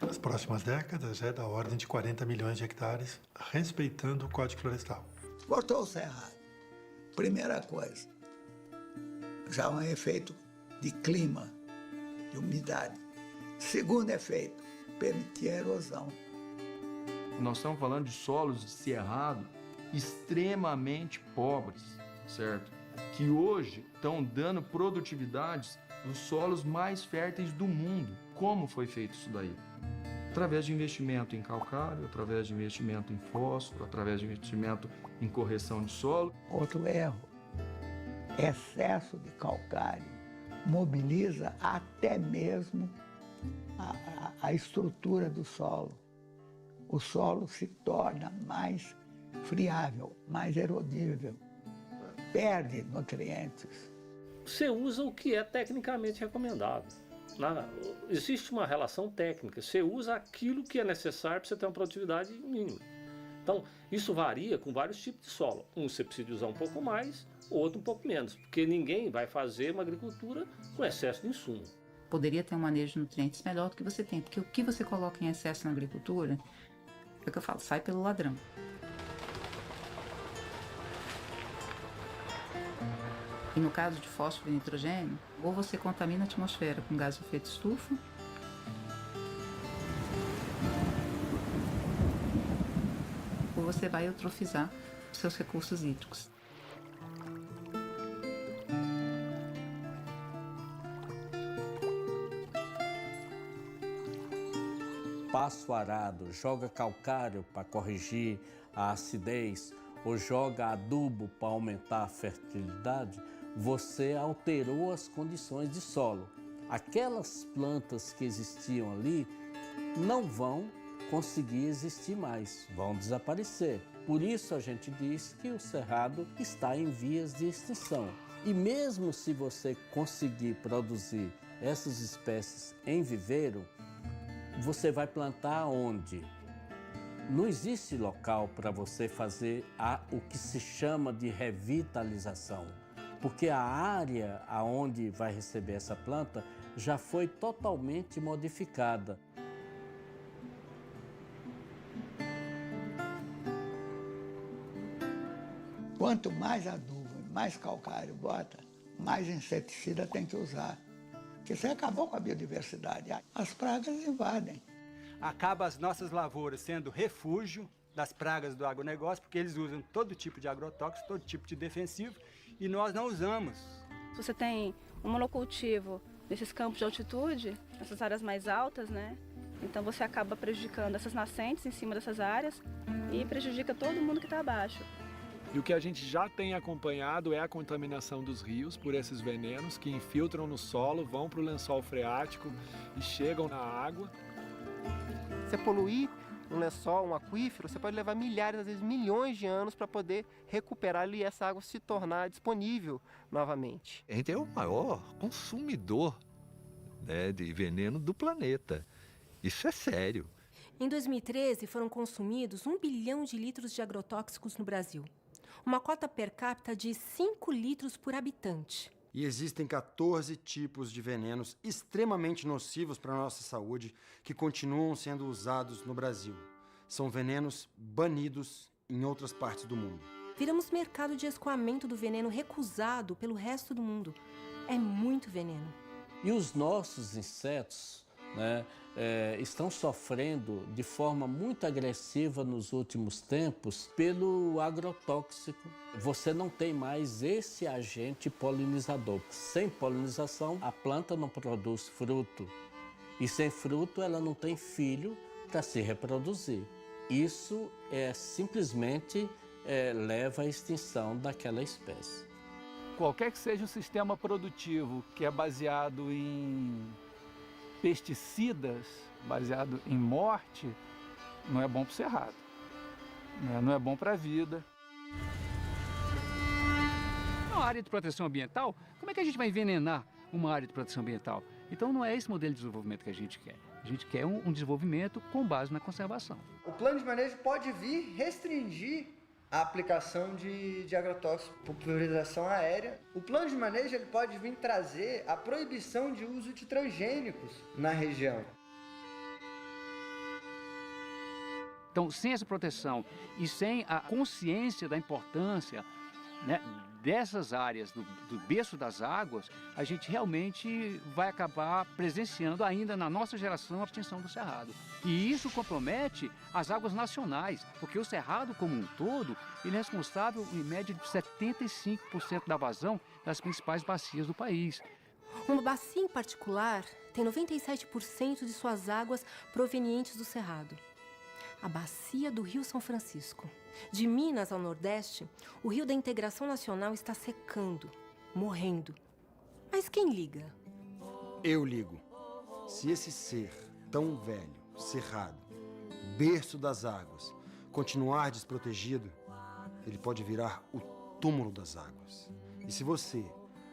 nas próximas décadas é da ordem de 40 milhões de hectares, respeitando o Código Florestal. Cortou o Cerrado. Primeira coisa, já é um efeito de clima, de umidade. Segundo efeito, permitir a erosão. Nós estamos falando de solos de cerrado extremamente pobres, certo? Que hoje estão dando produtividades nos solos mais férteis do mundo. Como foi feito isso daí? Através de investimento em calcário, através de investimento em fósforo, através de investimento em correção de solo. Outro erro, excesso de calcário mobiliza até mesmo a estrutura do solo. O solo se torna mais friável, mais erodível, perde nutrientes. Você usa o que é tecnicamente recomendável. Existe uma relação técnica, você usa aquilo que é necessário para você ter uma produtividade mínima. Então, isso varia com vários tipos de solo. Um você precisa usar um pouco mais, outro um pouco menos, porque ninguém vai fazer uma agricultura com excesso de insumo. Poderia ter um manejo de nutrientes melhor do que você tem, porque o que você coloca em excesso na agricultura, é o que eu falo, sai pelo ladrão. E no caso de fósforo e nitrogênio, ou você contamina a atmosfera com gás de efeito estufa, ou você vai eutrofizar os seus recursos hídricos. Passo arado, joga calcário para corrigir a acidez ou joga adubo para aumentar a fertilidade, você alterou as condições de solo. Aquelas plantas que existiam ali não vão conseguir existir mais, vão desaparecer. Por isso a gente diz que o cerrado está em vias de extinção. E mesmo se você conseguir produzir essas espécies em viveiro, você vai plantar onde? Não existe local para você fazer o que se chama de revitalização, porque a área aonde vai receber essa planta já foi totalmente modificada. Quanto mais adubo, mais calcário bota, mais inseticida tem que usar. Porque você acabou com a biodiversidade. As pragas invadem. Acaba as nossas lavouras sendo refúgio das pragas do agronegócio, porque eles usam todo tipo de agrotóxico, todo tipo de defensivo, e nós não usamos. Se você tem um monocultivo nesses campos de altitude, nessas áreas mais altas, né? Então você acaba prejudicando essas nascentes em cima dessas áreas e prejudica todo mundo que está abaixo. E o que a gente já tem acompanhado é a contaminação dos rios por esses venenos que infiltram no solo, vão para o lençol freático e chegam na água. Você poluir um lençol, um aquífero, você pode levar milhares, às vezes milhões de anos para poder recuperar ali e essa água se tornar disponível novamente. A gente é o maior consumidor, né, de veneno do planeta. Isso é sério. Em 2013, foram consumidos 1 bilhão de litros de agrotóxicos no Brasil. Uma cota per capita de 5 litros por habitante. E existem 14 tipos de venenos extremamente nocivos para a nossa saúde que continuam sendo usados no Brasil. São venenos banidos em outras partes do mundo. Viramos mercado de escoamento do veneno recusado pelo resto do mundo. É muito veneno. E os nossos insetos, né, estão sofrendo de forma muito agressiva nos últimos tempos pelo agrotóxico. Você não tem mais esse agente polinizador. Sem polinização, a planta não produz fruto. E sem fruto, ela não tem filho para se reproduzir. Isso simplesmente leva à extinção daquela espécie. Qualquer que seja o sistema produtivo que é baseado em pesticidas, baseado em morte, não é bom para o cerrado, né? Não é bom para a vida. Uma área de proteção ambiental, como é que a gente vai envenenar uma área de proteção ambiental? Então não é esse modelo de desenvolvimento que a gente quer. A gente quer um desenvolvimento com base na conservação. O plano de manejo pode vir restringir a aplicação de agrotóxicos por pulverização aérea. O plano de manejo ele pode vir trazer a proibição de uso de transgênicos na região. Então, sem essa proteção e sem a consciência da importância, né, dessas áreas, do berço das águas, a gente realmente vai acabar presenciando ainda na nossa geração a extinção do cerrado. E isso compromete as águas nacionais, porque o cerrado como um todo, ele é responsável em média de 75% da vazão das principais bacias do país. Uma bacia em particular tem 97% de suas águas provenientes do cerrado. A bacia do Rio São Francisco. De Minas ao Nordeste, o Rio da Integração Nacional está secando, morrendo. Mas quem liga? Eu ligo. Se esse ser tão velho, cerrado, berço das águas, continuar desprotegido, ele pode virar o túmulo das águas. E se você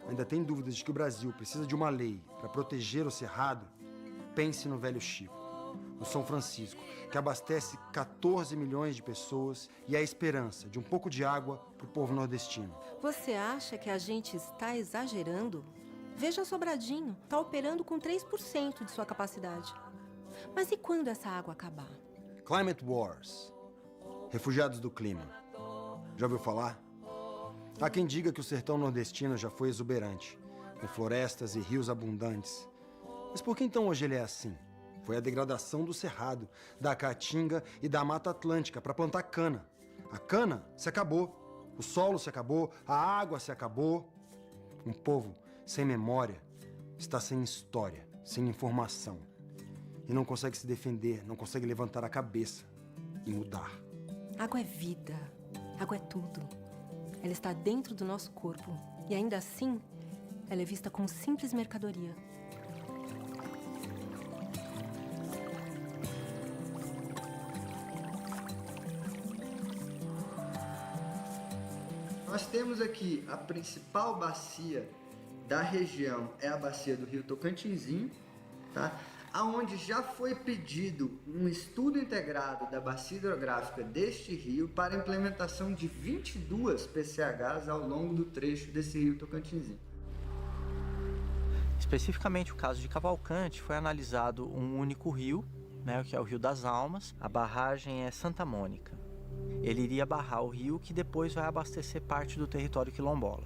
ainda tem dúvidas de que o Brasil precisa de uma lei para proteger o cerrado, pense no velho Chico, o São Francisco, que abastece 14 milhões de pessoas e é a esperança de um pouco de água para o povo nordestino. Você acha que a gente está exagerando? Veja Sobradinho, está operando com 3% de sua capacidade. Mas e quando essa água acabar? Climate Wars. Refugiados do clima. Já ouviu falar? Há quem diga que o sertão nordestino já foi exuberante, com florestas e rios abundantes. Mas por que então hoje ele é assim? Foi a degradação do cerrado, da caatinga e da Mata Atlântica para plantar cana. A cana se acabou, o solo se acabou, a água se acabou. Um povo sem memória está sem história, sem informação. E não consegue se defender, não consegue levantar a cabeça e mudar. Água é vida, água é tudo. Ela está dentro do nosso corpo e ainda assim, ela é vista como simples mercadoria. Nós temos aqui a principal bacia da região, é a bacia do Rio Tocantinzinho, tá? Aonde já foi pedido um estudo integrado da bacia hidrográfica deste rio para a implementação de 22 PCHs ao longo do trecho desse Rio Tocantinzinho. Especificamente o caso de Cavalcante, foi analisado um único rio, né, que é o Rio das Almas. A barragem é Santa Mônica. Ele iria barrar o rio, que depois vai abastecer parte do território quilombola.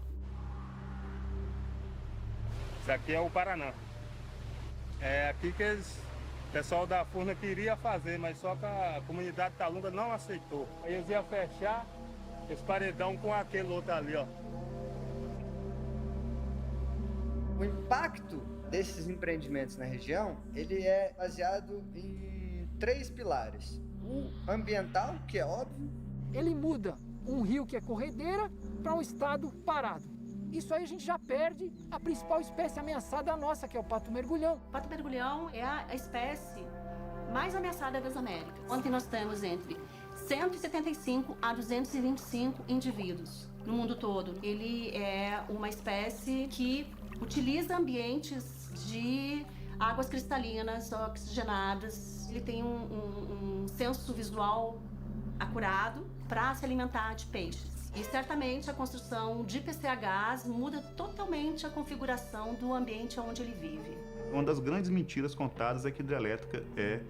Isso aqui é o Paraná. É aqui que o pessoal da Furna queria fazer, mas só que a comunidade Calunga não aceitou. Aí eles iam fechar esse paredão com aquele outro ali, ó. O impacto desses empreendimentos na região, ele é baseado em 3 pilares. O ambiental, que é óbvio. Ele muda um rio que é corredeira para um estado parado. Isso aí a gente já perde a principal espécie ameaçada nossa, que é o pato-mergulhão. O pato-mergulhão é a espécie mais ameaçada das Américas. Ontem nós temos entre 175 a 225 indivíduos no mundo todo. Ele é uma espécie que utiliza ambientes de águas cristalinas, oxigenadas. Ele tem um senso visual acurado para se alimentar de peixes. E certamente a construção de PCHs muda totalmente a configuração do ambiente onde ele vive. Uma das grandes mentiras contadas é que hidrelétrica é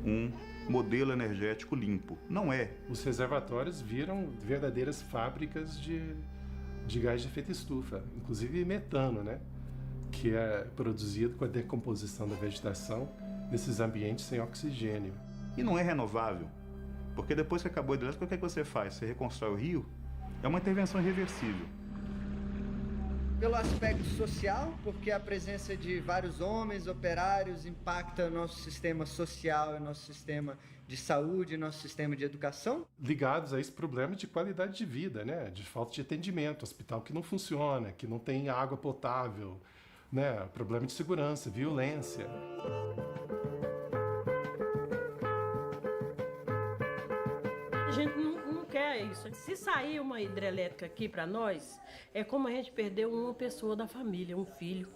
um modelo energético limpo. Não é. Os reservatórios viram verdadeiras fábricas de gás de efeito estufa, inclusive metano, né? Que é produzido com a decomposição da vegetação nesses ambientes sem oxigênio. E não é renovável, porque depois que acabou a hidrelétrica, o que é que você faz? Você reconstrói o rio? É uma intervenção irreversível. Pelo aspecto social, porque a presença de vários homens operários impacta o nosso sistema social, o nosso sistema de saúde, o nosso sistema de educação. Ligados a esse problema de qualidade de vida, né? De falta de atendimento, hospital que não funciona, que não tem água potável, né? Problema de segurança, violência. A gente não quer isso. Se sair uma hidrelétrica aqui para nós, é como a gente perdeu uma pessoa da família, um filho.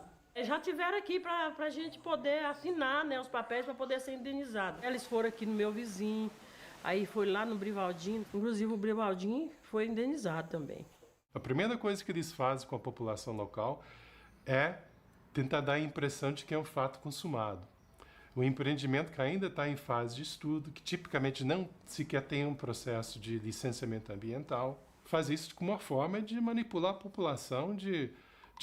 Já tiveram aqui para a gente poder assinar, né, os papéis para poder ser indenizado. Eles foram aqui no meu vizinho, Aí foi lá no Brivaldinho, inclusive o Brivaldinho foi indenizado também. A primeira coisa que eles fazem com a população local é tentar dar a impressão de que é um fato consumado. O empreendimento que ainda está em fase de estudo, que tipicamente não sequer tem um processo de licenciamento ambiental, faz isso como uma forma de manipular a população, de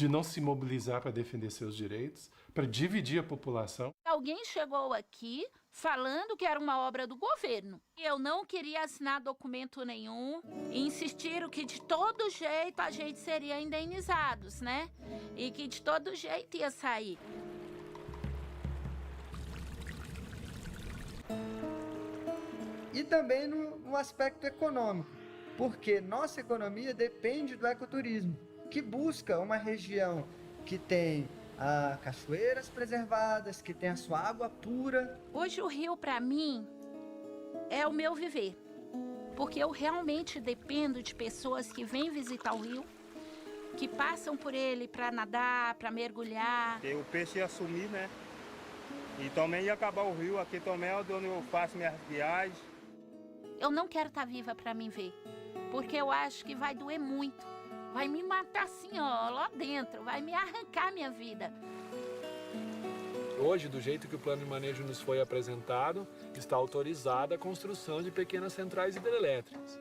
não se mobilizar para defender seus direitos, para dividir a população. Alguém chegou aqui falando que era uma obra do governo. Eu não queria assinar documento nenhum e insistiram que de todo jeito a gente seria indenizados, né? E que de todo jeito ia sair. E também no aspecto econômico, porque nossa economia depende do ecoturismo, que busca uma região que tem cachoeiras preservadas, que tem a sua água pura. Hoje o rio, para mim, é o meu viver, porque eu realmente dependo de pessoas que vêm visitar o rio, que passam por ele para nadar, para mergulhar. E o peixe ia sumir, né? E também ia acabar o rio, aqui também é onde eu faço minhas viagens. Eu não quero estar viva para me ver, porque eu acho que vai doer muito. Vai me matar assim, ó, lá dentro, vai me arrancar minha vida. Hoje, do jeito que o plano de manejo nos foi apresentado, está autorizada a construção de pequenas centrais hidrelétricas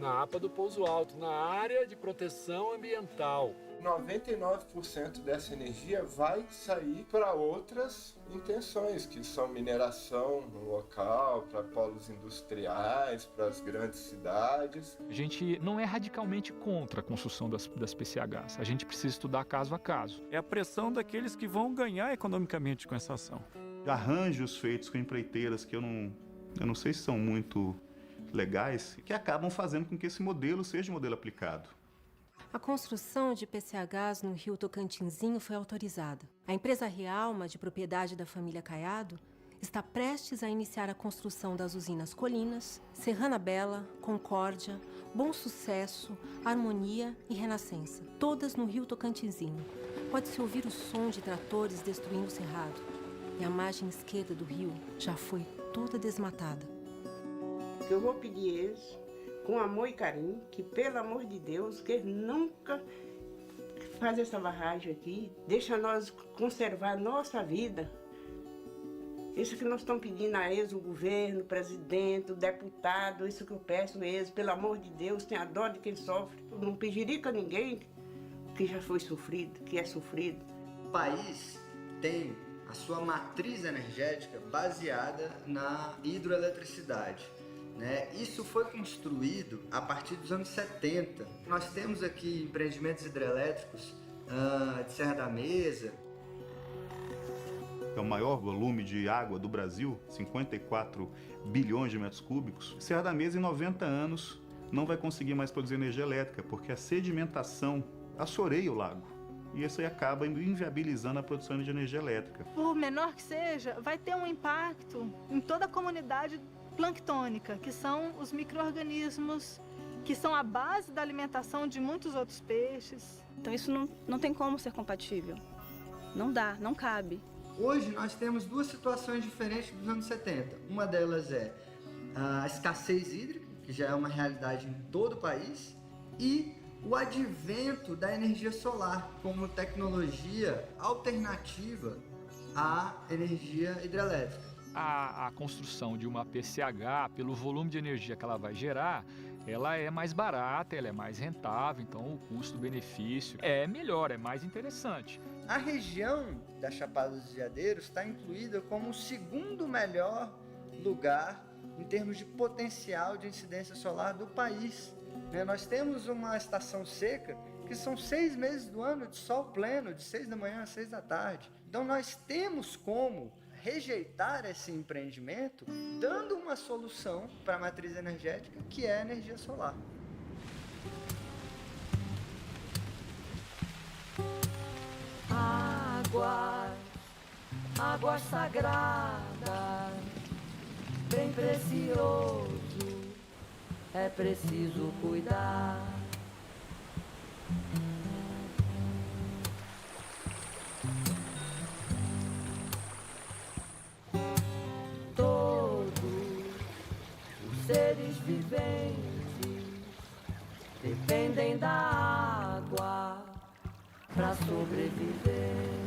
na APA do Pouso Alto, na área de proteção ambiental. 99% dessa energia vai sair para outras intenções, que são mineração no local, para polos industriais, para as grandes cidades. A gente não é radicalmente contra a construção das PCHs, a gente precisa estudar caso a caso. É a pressão daqueles que vão ganhar economicamente com essa ação. Arranjos feitos com empreiteiras que eu não sei se são muito legais, que acabam fazendo com que esse modelo seja um modelo aplicado. A construção de PCHs no rio Tocantinzinho foi autorizada. A empresa Realma, de propriedade da família Caiado, está prestes a iniciar a construção das usinas Colinas, Serrana Bela, Concórdia, Bom Sucesso, Harmonia e Renascença, todas no rio Tocantinzinho. Pode-se ouvir o som de tratores destruindo o cerrado. E a margem esquerda do rio já foi toda desmatada. Eu vou pedir a eles, com amor e carinho, que pelo amor de Deus, que eles nunca fazem essa barragem aqui, deixa nós conservar nossa vida. Isso que nós estamos pedindo a eles, o governo, o presidente, o deputado, isso que eu peço a eles, pelo amor de Deus, tenha dó de quem sofre. Eu não pediria a ninguém que já foi sofrido, que é sofrido. O país tem a sua matriz energética baseada na hidroeletricidade. Isso foi construído a partir dos anos 70. Nós temos aqui empreendimentos hidrelétricos de Serra da Mesa. É o maior volume de água do Brasil, 54 bilhões de metros cúbicos. Serra da Mesa, em 90 anos, não vai conseguir mais produzir energia elétrica, porque a sedimentação assoreia o lago. E isso aí acaba inviabilizando a produção de energia elétrica. Por menor que seja, vai ter um impacto em toda a comunidade planctônica, que são os micro-organismos que são a base da alimentação de muitos outros peixes. Então isso não tem como ser compatível. Não dá, não cabe. Hoje nós temos duas situações diferentes dos anos 70. Uma delas é a escassez hídrica, que já é uma realidade em todo o país, e o advento da energia solar como tecnologia alternativa à energia hidrelétrica. A construção de uma PCH, pelo volume de energia que ela vai gerar, ela é mais barata, ela é mais rentável, então o custo-benefício é melhor, é mais interessante. A região da Chapada dos Veadeiros está incluída como o segundo melhor lugar em termos de potencial de incidência solar do país. Nós temos uma estação seca que são 6 meses do ano de sol pleno, de 6 da manhã às 6 da tarde. Então nós temos como rejeitar esse empreendimento, dando uma solução para a matriz energética, que é a energia solar. Água sagrada, bem precioso, é preciso cuidar. Todos os seres dependem da água pra sobreviver.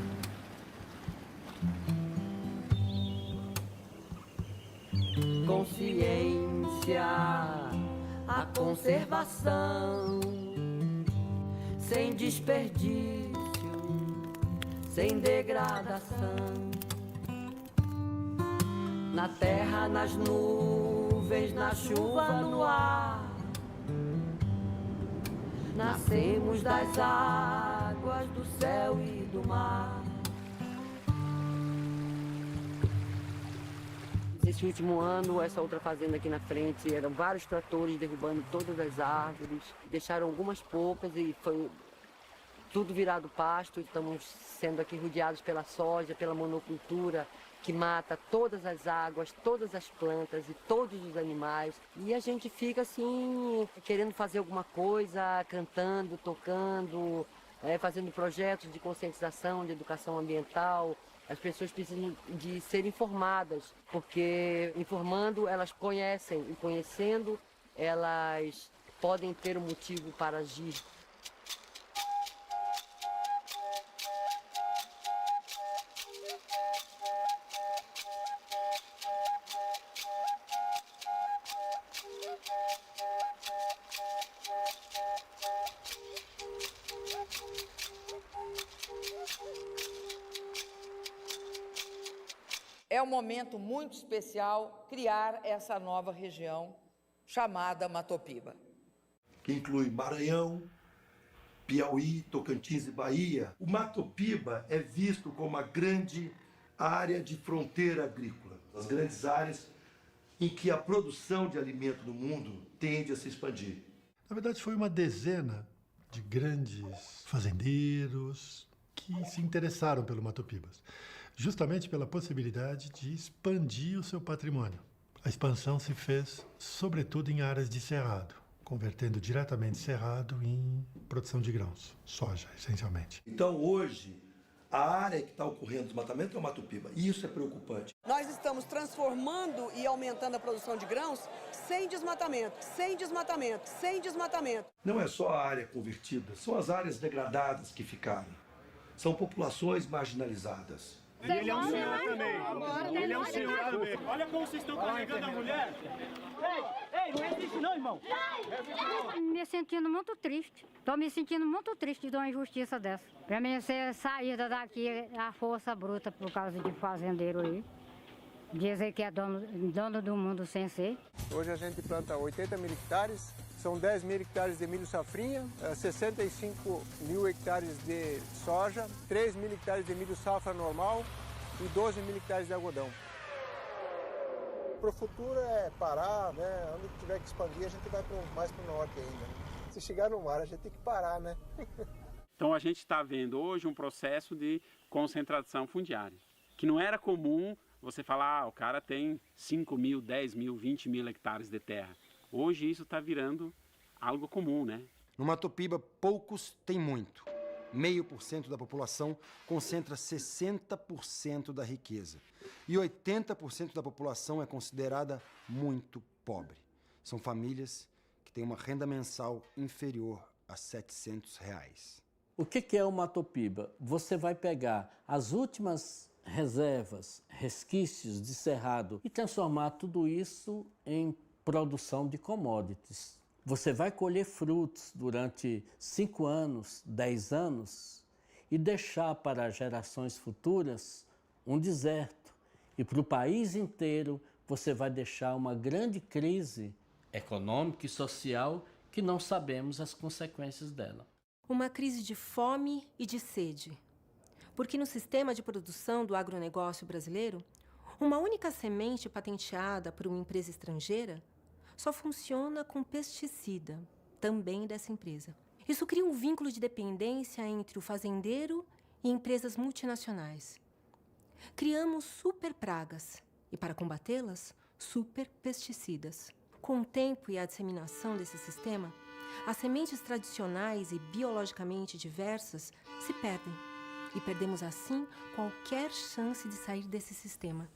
Consciência, a conservação, sem desperdício, sem degradação. Na terra, nas nuvens, na chuva, no ar, nascemos das águas do céu e do mar. Esse último ano, essa outra fazenda aqui na frente, eram vários tratores derrubando todas as árvores, deixaram algumas poucas e foi tudo virado pasto. Estamos sendo aqui rodeados pela soja, pela monocultura, que mata todas as águas, todas as plantas e todos os animais. E a gente fica assim, querendo fazer alguma coisa, cantando, tocando, fazendo projetos de conscientização, de educação ambiental. As pessoas precisam de ser informadas, porque informando elas conhecem e conhecendo elas podem ter um motivo para agir. É um momento muito especial criar essa nova região chamada Matopiba. Que inclui Maranhão, Piauí, Tocantins e Bahia. O Matopiba é visto como uma grande área de fronteira agrícola. As grandes áreas em que a produção de alimento no mundo tende a se expandir. Na verdade, foi uma dezena de grandes fazendeiros que se interessaram pelo Matopibas, justamente pela possibilidade de expandir o seu patrimônio. A expansão se fez, sobretudo, em áreas de cerrado, convertendo diretamente cerrado em produção de grãos, soja, essencialmente. Então, hoje, a área que está ocorrendo o desmatamento é o Matopiba, e isso é preocupante. Nós estamos transformando e aumentando a produção de grãos sem desmatamento, sem desmatamento, sem desmatamento. Não é só a área convertida, são as áreas degradadas que ficaram. São populações marginalizadas. Ele é um senhor também. Ele é um senhor também. Olha como vocês estão carregando a mulher. Ei, não existe não, irmão. Me sentindo muito triste. Estou me sentindo muito triste de uma injustiça dessa. Para mim ser saída daqui a força bruta por causa de fazendeiro aí. Dizer que é dono do mundo sem ser. Hoje a gente planta 80 mil hectares. São 10 mil hectares de milho safrinha, 65 mil hectares de soja, 3 mil hectares de milho safra normal e 12 mil hectares de algodão. Para o futuro é parar, né? Onde tiver que expandir, a gente vai mais para o norte ainda. Se chegar no mar, a gente tem que parar, né? Então a gente está vendo hoje um processo de concentração fundiária, que não era comum você falar, o cara tem 5 mil, 10 mil, 20 mil hectares de terra. Hoje isso está virando algo comum, né? No Matopiba, poucos têm muito. 0,5% da população concentra 60% da riqueza. E 80% da população é considerada muito pobre. São famílias que têm uma renda mensal inferior a R$ 700. O que é o Matopiba? Você vai pegar as últimas reservas, resquícios de cerrado e transformar tudo isso em produção de commodities. Você vai colher frutos durante 5 anos, 10 anos e deixar para gerações futuras um deserto. E para o país inteiro você vai deixar uma grande crise econômica e social que não sabemos as consequências dela. Uma crise de fome e de sede. Porque no sistema de produção do agronegócio brasileiro, uma única semente patenteada por uma empresa estrangeira só funciona com pesticida, também dessa empresa. Isso cria um vínculo de dependência entre o fazendeiro e empresas multinacionais. Criamos super pragas e, para combatê-las, super pesticidas. Com o tempo e a disseminação desse sistema, as sementes tradicionais e biologicamente diversas se perdem. E perdemos, assim, qualquer chance de sair desse sistema.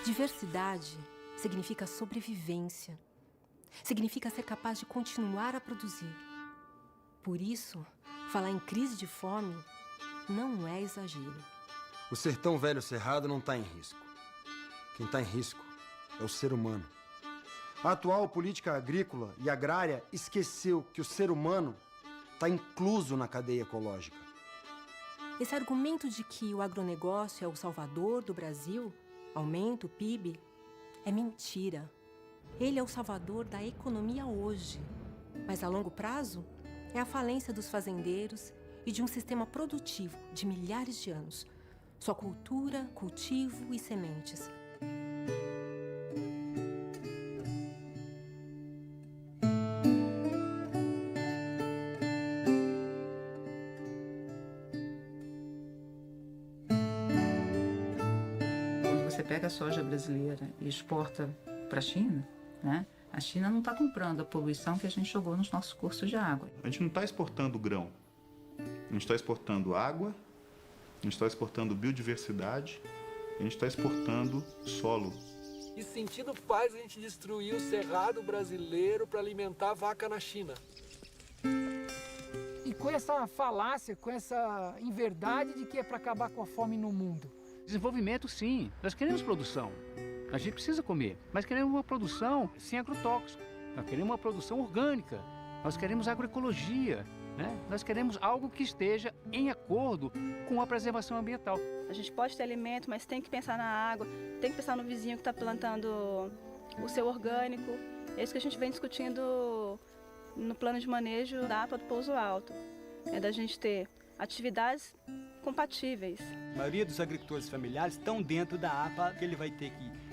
Diversidade significa sobrevivência. significa ser capaz de continuar a produzir. Por isso, falar em crise de fome não é exagero. O sertão velho cerrado não está em risco. Quem está em risco é o ser humano. A atual política agrícola e agrária esqueceu que o ser humano está incluso na cadeia ecológica. Esse argumento de que o agronegócio é o salvador do Brasil, aumenta o PIB, é mentira. Ele é o salvador da economia hoje, mas a longo prazo é a falência dos fazendeiros e de um sistema produtivo de milhares de anos. Só cultura, cultivo e sementes. Você pega a soja brasileira e exporta para a China, né? A China não está comprando a poluição que a gente jogou nos nossos cursos de água. A gente não está exportando grão, a gente está exportando água, a gente está exportando biodiversidade, a gente está exportando solo. Que sentido faz a gente destruir o cerrado brasileiro para alimentar a vaca na China? E com essa falácia, com essa inverdade de que é para acabar com a fome no mundo. Desenvolvimento, sim. Nós queremos produção. A gente precisa comer, mas queremos uma produção sem agrotóxico. Nós queremos uma produção orgânica. Nós queremos agroecologia, né? Nós queremos algo que esteja em acordo com a preservação ambiental. A gente pode ter alimento, mas tem que pensar na água, tem que pensar no vizinho que está plantando o seu orgânico. É isso que a gente vem discutindo no plano de manejo da APA do Pouso Alto. É da gente ter atividades compatíveis. A maioria dos agricultores familiares estão dentro da APA, que ele vai ter que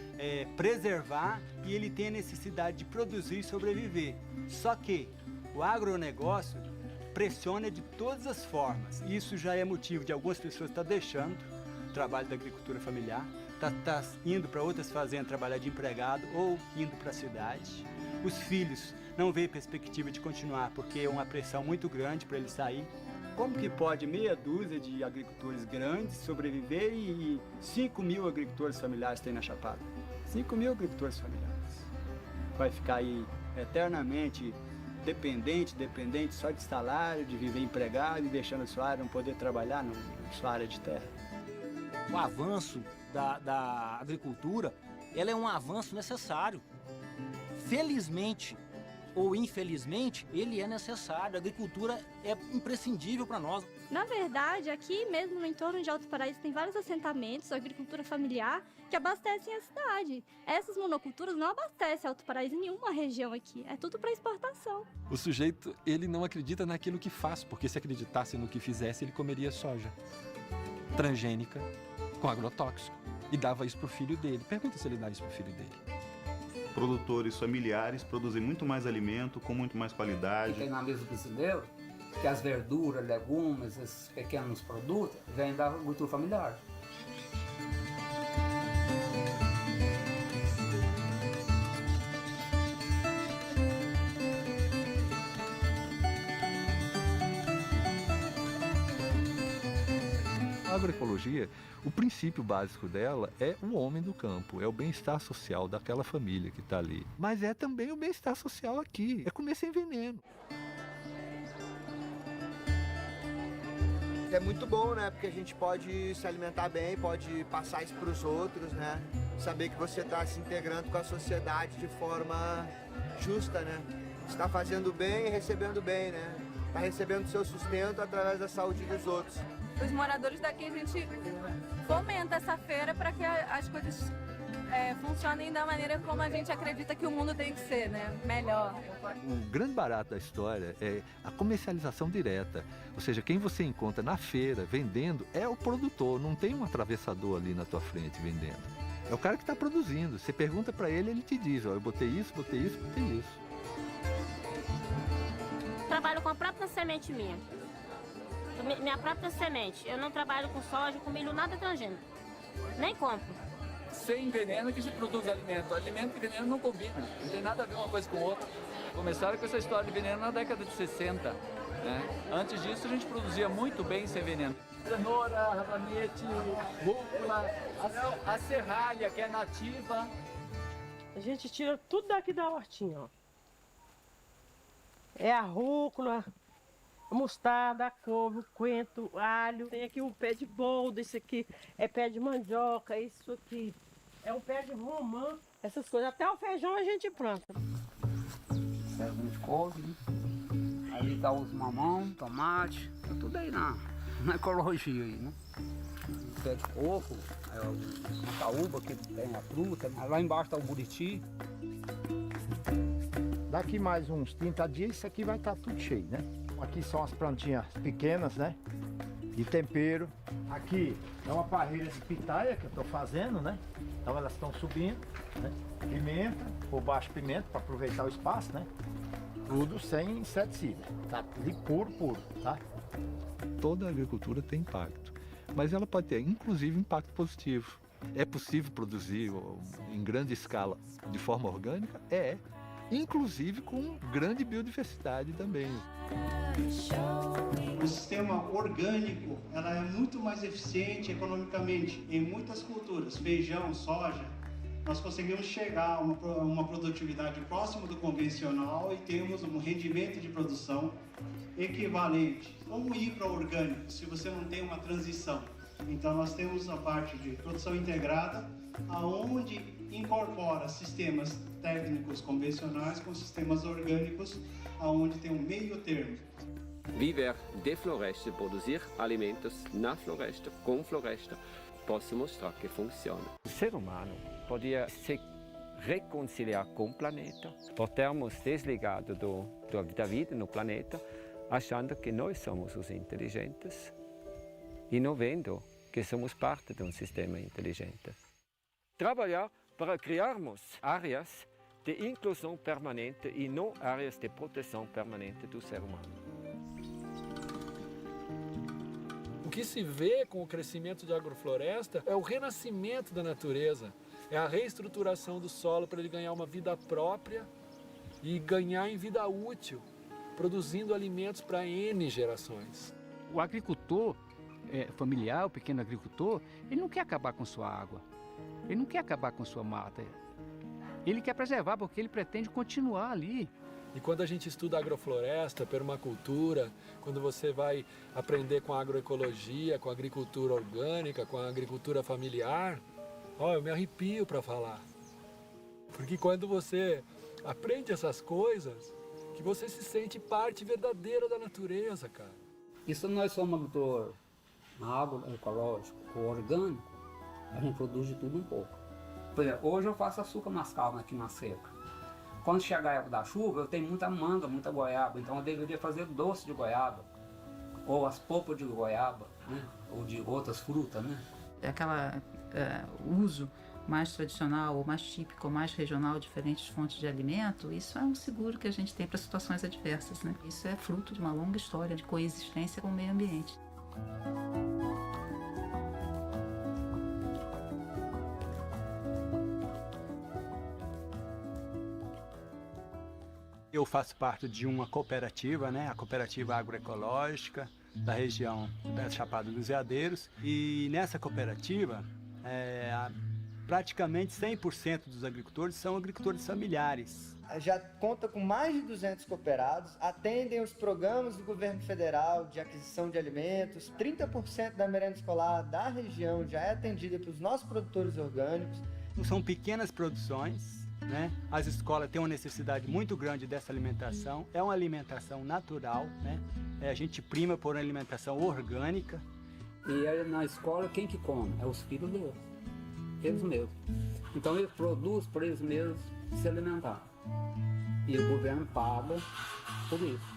preservar e ele tem a necessidade de produzir e sobreviver. Só que o agronegócio pressiona de todas as formas. Isso já é motivo de algumas pessoas estar deixando o trabalho da agricultura familiar, tá indo para outras fazendas trabalhar de empregado ou indo para a cidade. Os filhos não veem perspectiva de continuar porque é uma pressão muito grande para eles sair. Como que pode meia dúzia de agricultores grandes sobreviver e 5 mil agricultores familiares tem na Chapada? 5 mil agricultores familiares. Vai ficar aí eternamente dependente só de salário, de viver empregado e deixando a sua área não poder trabalhar na sua área de terra. O avanço da agricultura, ela é um avanço necessário. Felizmente ou infelizmente, ele é necessário. A agricultura é imprescindível para nós. Na verdade, aqui mesmo no entorno de Alto Paraíso tem vários assentamentos, agricultura familiar, que abastecem a cidade. Essas monoculturas não abastecem Alto Paraíso em nenhuma região aqui. É tudo para exportação. O sujeito, ele não acredita naquilo que faz, porque se acreditasse no que fizesse, ele comeria soja transgênica com agrotóxico e dava isso pro filho dele. Pergunta se ele dá isso pro filho dele. Produtores familiares produzem muito mais alimento, com muito mais qualidade. Tem na mesa brasileira que as verduras, legumes, esses pequenos produtos, vêm da agricultura familiar. A agroecologia, o princípio básico dela é o homem do campo, é o bem-estar social daquela família que está ali. Mas é também o bem-estar social aqui, é comer sem veneno. É muito bom, né? Porque a gente pode se alimentar bem, pode passar isso para os outros, né? Saber que você está se integrando com a sociedade de forma justa, né? Está fazendo bem e recebendo bem, né? Está recebendo seu sustento através da saúde dos outros. Os moradores daqui, a gente fomenta essa feira para que as coisas funcionem da maneira como a gente acredita que o mundo tem que ser, né? Melhor. O grande barato da história é a comercialização direta. Ou seja, quem você encontra na feira vendendo é o produtor, não tem um atravessador ali na tua frente vendendo. É o cara que está produzindo. Você pergunta para ele, ele te diz, ó, eu botei isso, botei isso, botei isso. Trabalho com a própria semente minha. Minha própria semente. Eu não trabalho com soja, com milho, nada transgênico. Nem compro. Sem veneno que se produz alimento. Alimento e veneno não combinam. Não tem nada a ver uma coisa com outra. Começaram com essa história de veneno na década de 60. Né? Antes disso, a gente produzia muito bem sem veneno. Cenoura, rabanete, rúcula, a serralha, que é nativa. A gente tira tudo daqui da hortinha, ó. É a rúcula, a mostarda, a couve, o coentro, o alho. Tem aqui um pé de boldo, esse aqui é pé de mandioca, isso aqui é um pé de romã. Essas coisas, até o feijão a gente planta. Feijão de couve, né? Aí tá os mamão, tomate, tá tudo aí na ecologia aí, né? Pé de coco, a macaúba que tem a fruta, né? Lá embaixo tá o buriti. Daqui mais uns 30 dias isso aqui vai estar tudo cheio, né? Aqui são as plantinhas pequenas, né? De tempero. Aqui é uma parreira de pitaia que eu estou fazendo, né? Então elas estão subindo, né? Pimenta, por baixo pimenta, para aproveitar o espaço, né? Tudo sem inseticida, tá? De puro, tá? Toda a agricultura tem impacto, mas ela pode ter, inclusive, impacto positivo. É possível produzir em grande escala de forma orgânica? É. Inclusive com grande biodiversidade também. O sistema orgânico ela é muito mais eficiente economicamente. Em muitas culturas, feijão, soja, nós conseguimos chegar a uma produtividade próxima do convencional e temos um rendimento de produção equivalente. Como ir para o orgânico se você não tem uma transição? Então nós temos a parte de produção integrada, aonde incorpora sistemas técnicos convencionais com sistemas orgânicos, aonde tem um meio termo. Viver de floresta e produzir alimentos na floresta, com floresta, posso mostrar que funciona. O ser humano podia se reconciliar com o planeta, por termos desligado da vida no planeta, achando que nós somos os inteligentes e não vendo que somos parte de um sistema inteligente. Trabalhar para criarmos áreas de inclusão permanente e não áreas de proteção permanente do ser humano. O que se vê com o crescimento de agrofloresta é o renascimento da natureza, é a reestruturação do solo para ele ganhar uma vida própria e ganhar em vida útil, produzindo alimentos para N gerações. O agricultor familiar, o pequeno agricultor, ele não quer acabar com sua água, ele não quer acabar com sua mata, ele quer preservar porque ele pretende continuar ali. E quando a gente estuda agrofloresta, permacultura, quando você vai aprender com a agroecologia, com a agricultura orgânica, com a agricultura familiar, eu me arrepio para falar. Porque quando você aprende essas coisas, que você se sente parte verdadeira da natureza, cara. E se nós somos agricultor agroecológico ou orgânico, a gente produz de tudo um pouco. Por exemplo, hoje eu faço açúcar mascavo aqui na seca. Quando chegar a época da chuva, eu tenho muita manga, muita goiaba, então eu deveria fazer doce de goiaba, ou as polpas de goiaba, né? Ou de outras frutas, né? O uso mais tradicional, ou mais típico, ou mais regional, diferentes fontes de alimento, isso é um seguro que a gente tem para situações adversas, né? Isso é fruto de uma longa história de coexistência com o meio ambiente. Eu faço parte de uma cooperativa, né? A Cooperativa Agroecológica da região da Chapada dos Veadeiros. E nessa cooperativa, praticamente 100% dos agricultores são agricultores familiares. Já conta com mais de 200 cooperados, atendem os programas do governo federal de aquisição de alimentos. 30% da merenda escolar da região já é atendida pelos nossos produtores orgânicos. São pequenas produções, né? As escolas têm uma necessidade muito grande dessa alimentação. É uma alimentação natural, né? A gente prima por uma alimentação orgânica. E aí, na escola, quem que come? É os filhos deles, eles mesmos. Então eles produzem para eles mesmos se alimentar. E o governo paga por isso.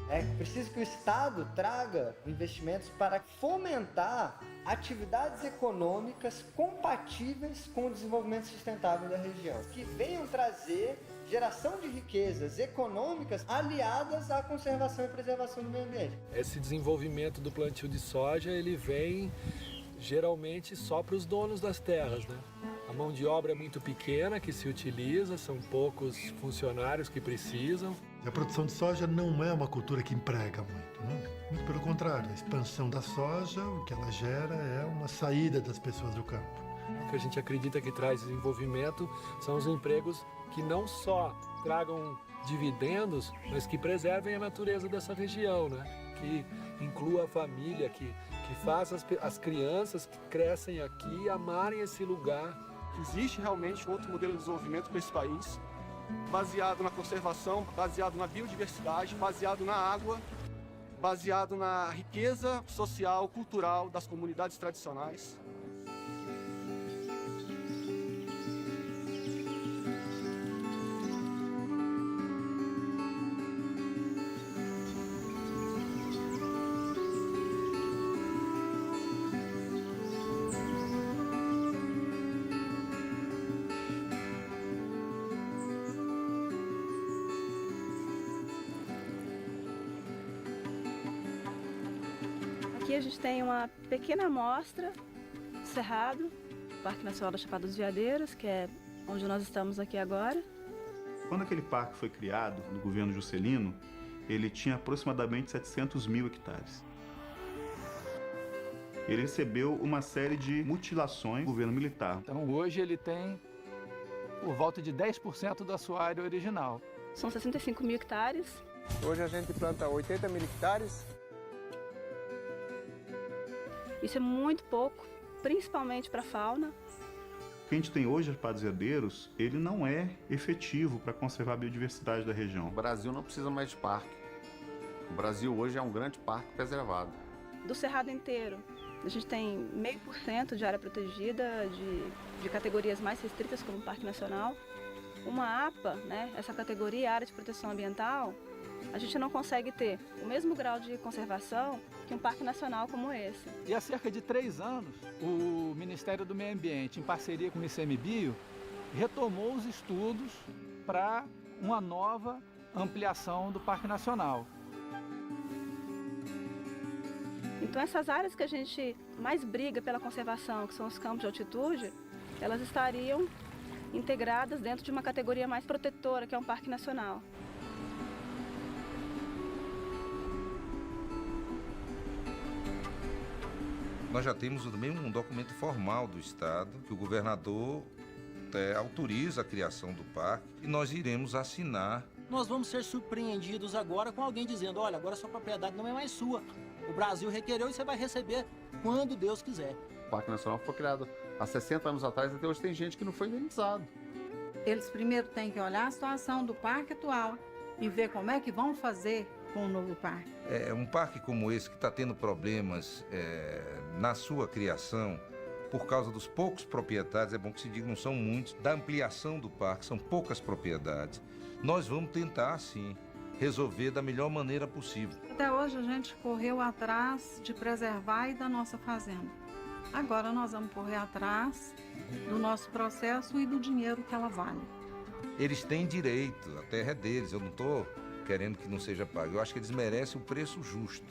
É preciso que o Estado traga investimentos para fomentar atividades econômicas compatíveis com o desenvolvimento sustentável da região, que venham trazer geração de riquezas econômicas aliadas à conservação e preservação do meio ambiente. Esse desenvolvimento do plantio de soja, ele vem geralmente só para os donos das terras, né? A mão de obra é muito pequena que se utiliza, são poucos funcionários que precisam. A produção de soja não é uma cultura que emprega muito, né? Muito pelo contrário, a expansão da soja, o que ela gera é uma saída das pessoas do campo. O que a gente acredita que traz desenvolvimento são os empregos que não só tragam dividendos, mas que preservem a natureza dessa região, né? Que inclua a família, que faça as crianças que crescem aqui amarem esse lugar. Existe realmente outro modelo de desenvolvimento para esse país, baseado na conservação, baseado na biodiversidade, baseado na água, baseado na riqueza social, cultural das comunidades tradicionais. Aqui a gente tem uma pequena amostra do Cerrado, Parque Nacional da Chapada dos Veadeiros, que é onde nós estamos aqui agora. Quando aquele parque foi criado, no governo Juscelino, ele tinha aproximadamente 700 mil hectares. Ele recebeu uma série de mutilações do governo militar. Então hoje ele tem por volta de 10% da sua área original. São 65 mil hectares. Hoje a gente planta 80 mil hectares. Isso é muito pouco, principalmente para a fauna. O que a gente tem hoje de Chapada dos Veadeiros, ele não é efetivo para conservar a biodiversidade da região. O Brasil não precisa mais de parque. O Brasil hoje é um grande parque preservado. Do Cerrado inteiro, a gente tem 0,5% de área protegida, de categorias mais restritas, como o Parque Nacional. Uma APA, né, essa categoria, Área de Proteção Ambiental, a gente não consegue ter o mesmo grau de conservação que um parque nacional como esse. E há cerca de 3 anos, o Ministério do Meio Ambiente, em parceria com o ICMBio, retomou os estudos para uma nova ampliação do Parque Nacional. Então essas áreas que a gente mais briga pela conservação, que são os campos de altitude, elas estariam integradas dentro de uma categoria mais protetora, que é um parque nacional. Nós já temos também um documento formal do Estado, que o governador autoriza a criação do parque e nós iremos assinar. Nós vamos ser surpreendidos agora com alguém dizendo, olha, agora sua propriedade não é mais sua. O Brasil requereu e você vai receber quando Deus quiser. O Parque Nacional foi criado há 60 anos atrás, até hoje tem gente que não foi indenizado. Eles primeiro têm que olhar a situação do parque atual e ver como é que vão fazer com o novo parque. Um parque como esse que está tendo problemas na sua criação, por causa dos poucos proprietários, é bom que se diga, não são muitos, da ampliação do parque, são poucas propriedades. Nós vamos tentar, sim, resolver da melhor maneira possível. Até hoje a gente correu atrás de preservar e da nossa fazenda. Agora nós vamos correr atrás do nosso processo e do dinheiro que ela vale. Eles têm direito, a terra é deles, eu não estou querendo que não seja pago. Eu acho que eles merecem o preço justo.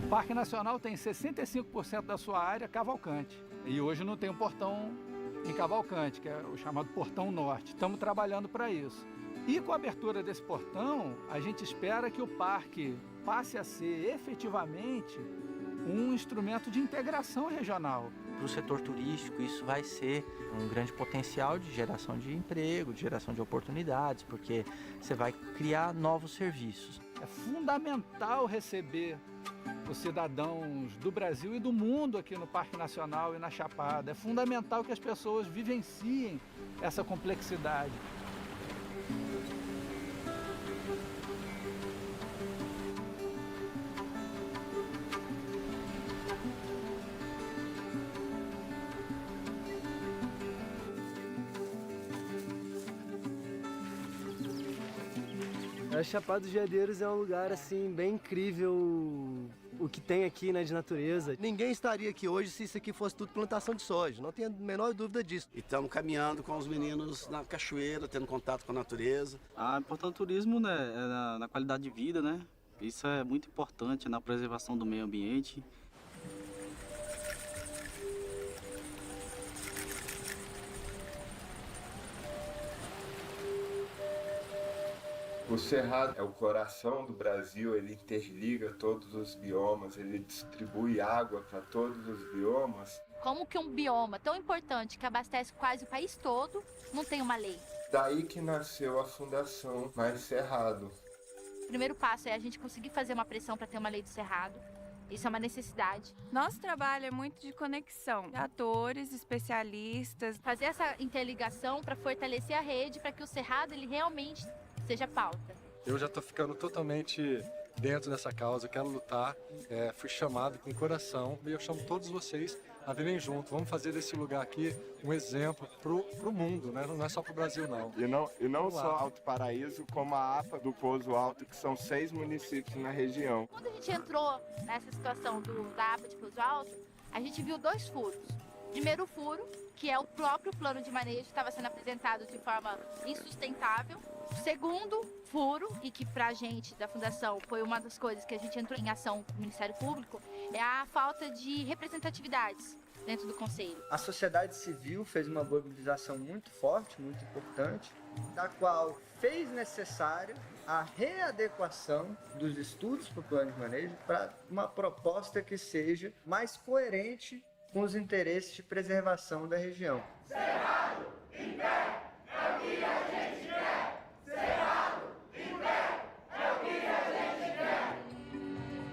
O Parque Nacional tem 65% da sua área Cavalcante. E hoje não tem um portão em Cavalcante, que é o chamado Portão Norte. Estamos trabalhando para isso. E com a abertura desse portão, a gente espera que o parque passe a ser efetivamente um instrumento de integração regional. Para o setor turístico, isso vai ser um grande potencial de geração de emprego, de geração de oportunidades, porque você vai criar novos serviços. É fundamental receber os cidadãos do Brasil e do mundo aqui no Parque Nacional e na Chapada. É fundamental que as pessoas vivenciem essa complexidade. A Chapada dos Veadeiros é um lugar assim bem incrível, o que tem aqui, né, de natureza. Ninguém estaria aqui hoje se isso aqui fosse tudo plantação de soja, não tenho a menor dúvida disso. E estamos caminhando com os meninos na cachoeira, tendo contato com a natureza. A importância do turismo, né, é na qualidade de vida, né? Isso é muito importante na preservação do meio ambiente. O Cerrado é o coração do Brasil, ele interliga todos os biomas, ele distribui água para todos os biomas. Como que um bioma tão importante que abastece quase o país todo não tem uma lei? Daí que nasceu a Fundação Mais Cerrado. O primeiro passo é a gente conseguir fazer uma pressão para ter uma lei do Cerrado. Isso é uma necessidade. Nosso trabalho é muito de conexão, atores, especialistas. Fazer essa interligação para fortalecer a rede, para que o Cerrado ele realmente seja pauta. Eu já estou ficando totalmente dentro dessa causa, eu quero lutar, fui chamado com o coração e eu chamo todos vocês a virem junto. Vamos fazer desse lugar aqui um exemplo pro mundo, né? Não é só pro Brasil, não. E não só Alto Paraíso, como a APA do Pouso Alto, que são 6 municípios na região. Quando a gente entrou nessa situação da APA de Pouso Alto, a gente viu 2 furos. Primeiro furo, que é o próprio plano de manejo que estava sendo apresentado de forma insustentável. Segundo furo, e que pra gente da Fundação foi uma das coisas que a gente entrou em ação com o Ministério Público, é a falta de representatividades dentro do Conselho. A sociedade civil fez uma mobilização muito forte, muito importante, da qual fez necessário a readequação dos estudos para o plano de manejo para uma proposta que seja mais coerente com os interesses de preservação da região. Cerrado em pé, é o que a gente quer! Cerrado em pé, é o que a gente quer!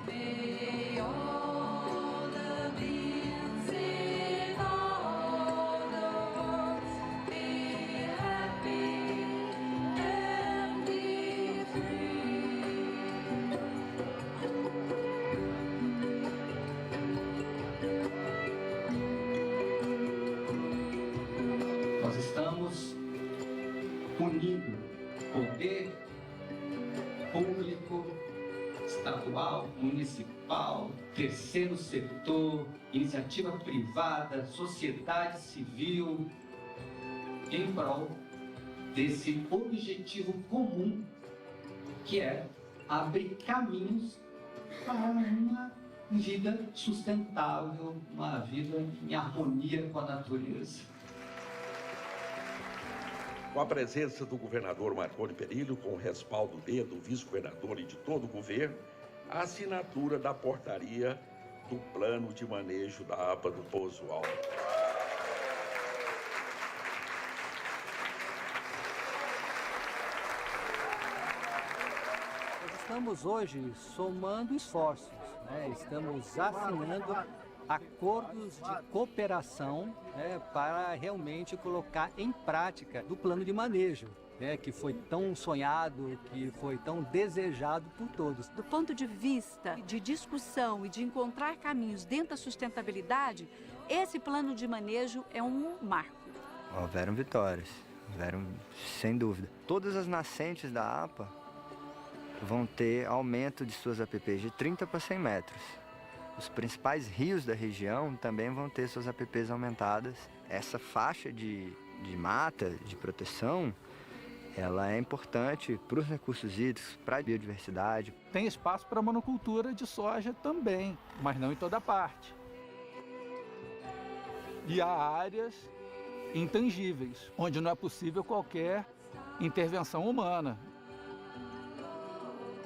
May all the beings in all the worlds be happy and be free. Nós estamos unindo poder público, estadual, municipal, terceiro setor, iniciativa privada, sociedade civil, em prol desse objetivo comum, que é abrir caminhos para uma vida sustentável, uma vida em harmonia com a natureza. Com a presença do governador Marconi Perillo, com o respaldo do vice-governador e de todo o governo, a assinatura da portaria do plano de manejo da APA do Pouso Alto. Nós estamos hoje somando esforços, né? Estamos assinando acordos de cooperação, né, para realmente colocar em prática do plano de manejo, né, que foi tão sonhado, que foi tão desejado por todos. Do ponto de vista de discussão e de encontrar caminhos dentro da sustentabilidade, esse plano de manejo é um marco. Houveram vitórias, houveram sem dúvida. Todas as nascentes da APA vão ter aumento de suas APPs de 30 para 100 metros. Os principais rios da região também vão ter suas APPs aumentadas. Essa faixa de mata, de proteção, ela é importante para os recursos hídricos, para a biodiversidade. Tem espaço para monocultura de soja também, mas não em toda parte. E há áreas intangíveis, onde não é possível qualquer intervenção humana.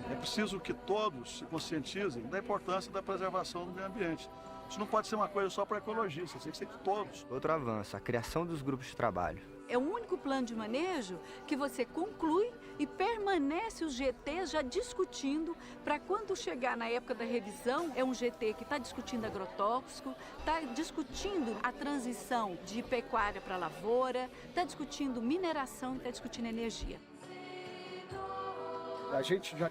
É preciso que todos se conscientizem da importância da preservação do meio ambiente. Isso não pode ser uma coisa só para ecologistas, tem que ser de todos. Outro avanço, a criação dos grupos de trabalho. É o único plano de manejo que você conclui e permanece os GTs já discutindo para quando chegar na época da revisão, é um GT que está discutindo agrotóxico, está discutindo a transição de pecuária para lavoura, está discutindo mineração e está discutindo energia. A gente já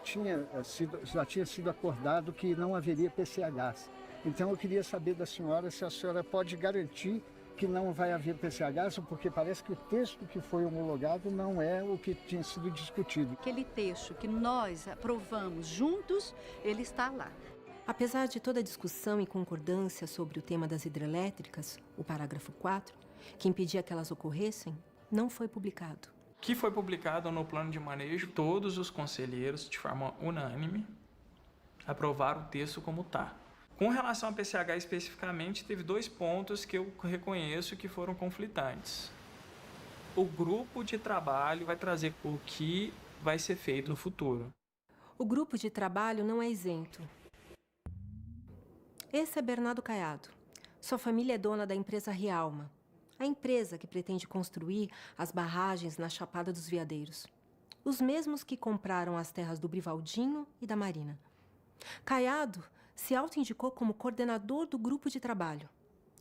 tinha sido acordado que não haveria PCHs. Então eu queria saber da senhora se a senhora pode garantir que não vai haver PCHs, porque parece que o texto que foi homologado não é o que tinha sido discutido. Aquele texto que nós aprovamos juntos, ele está lá. Apesar de toda a discussão e concordância sobre o tema das hidrelétricas, o parágrafo 4, que impedia que elas ocorressem, não foi publicado. Que foi publicado no plano de manejo, todos os conselheiros, de forma unânime, aprovaram o texto como está. Com relação ao PCH especificamente, teve 2 pontos que eu reconheço que foram conflitantes. O grupo de trabalho vai trazer o que vai ser feito no futuro. O grupo de trabalho não é isento. Esse é Bernardo Caiado. Sua família é dona da empresa Rialma, a empresa que pretende construir as barragens na Chapada dos Veadeiros. Os mesmos que compraram as terras do Brivaldinho e da Marina. Caiado se auto-indicou como coordenador do grupo de trabalho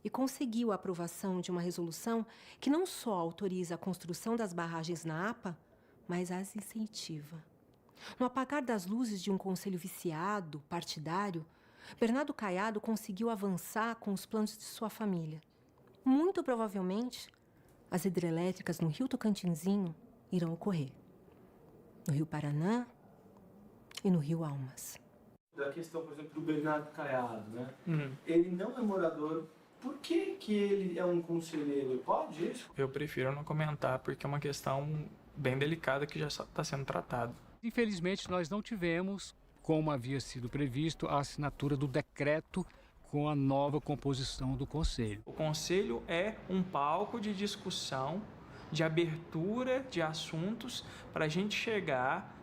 e conseguiu a aprovação de uma resolução que não só autoriza a construção das barragens na APA, mas as incentiva. No apagar das luzes de um conselho viciado, partidário, Bernardo Caiado conseguiu avançar com os planos de sua família. Muito provavelmente, as hidrelétricas no Rio Tocantinzinho irão ocorrer. No Rio Paraná e no Rio Almas. Da questão, por exemplo, do Bernardo Caiado, né? Ele não é morador. Por que ele é um conselheiro? Pode isso? Eu prefiro não comentar, porque é uma questão bem delicada que já está sendo tratada. Infelizmente, nós não tivemos, como havia sido previsto, a assinatura do decreto com a nova composição do Conselho. O Conselho é um palco de discussão, de abertura de assuntos para a gente chegar,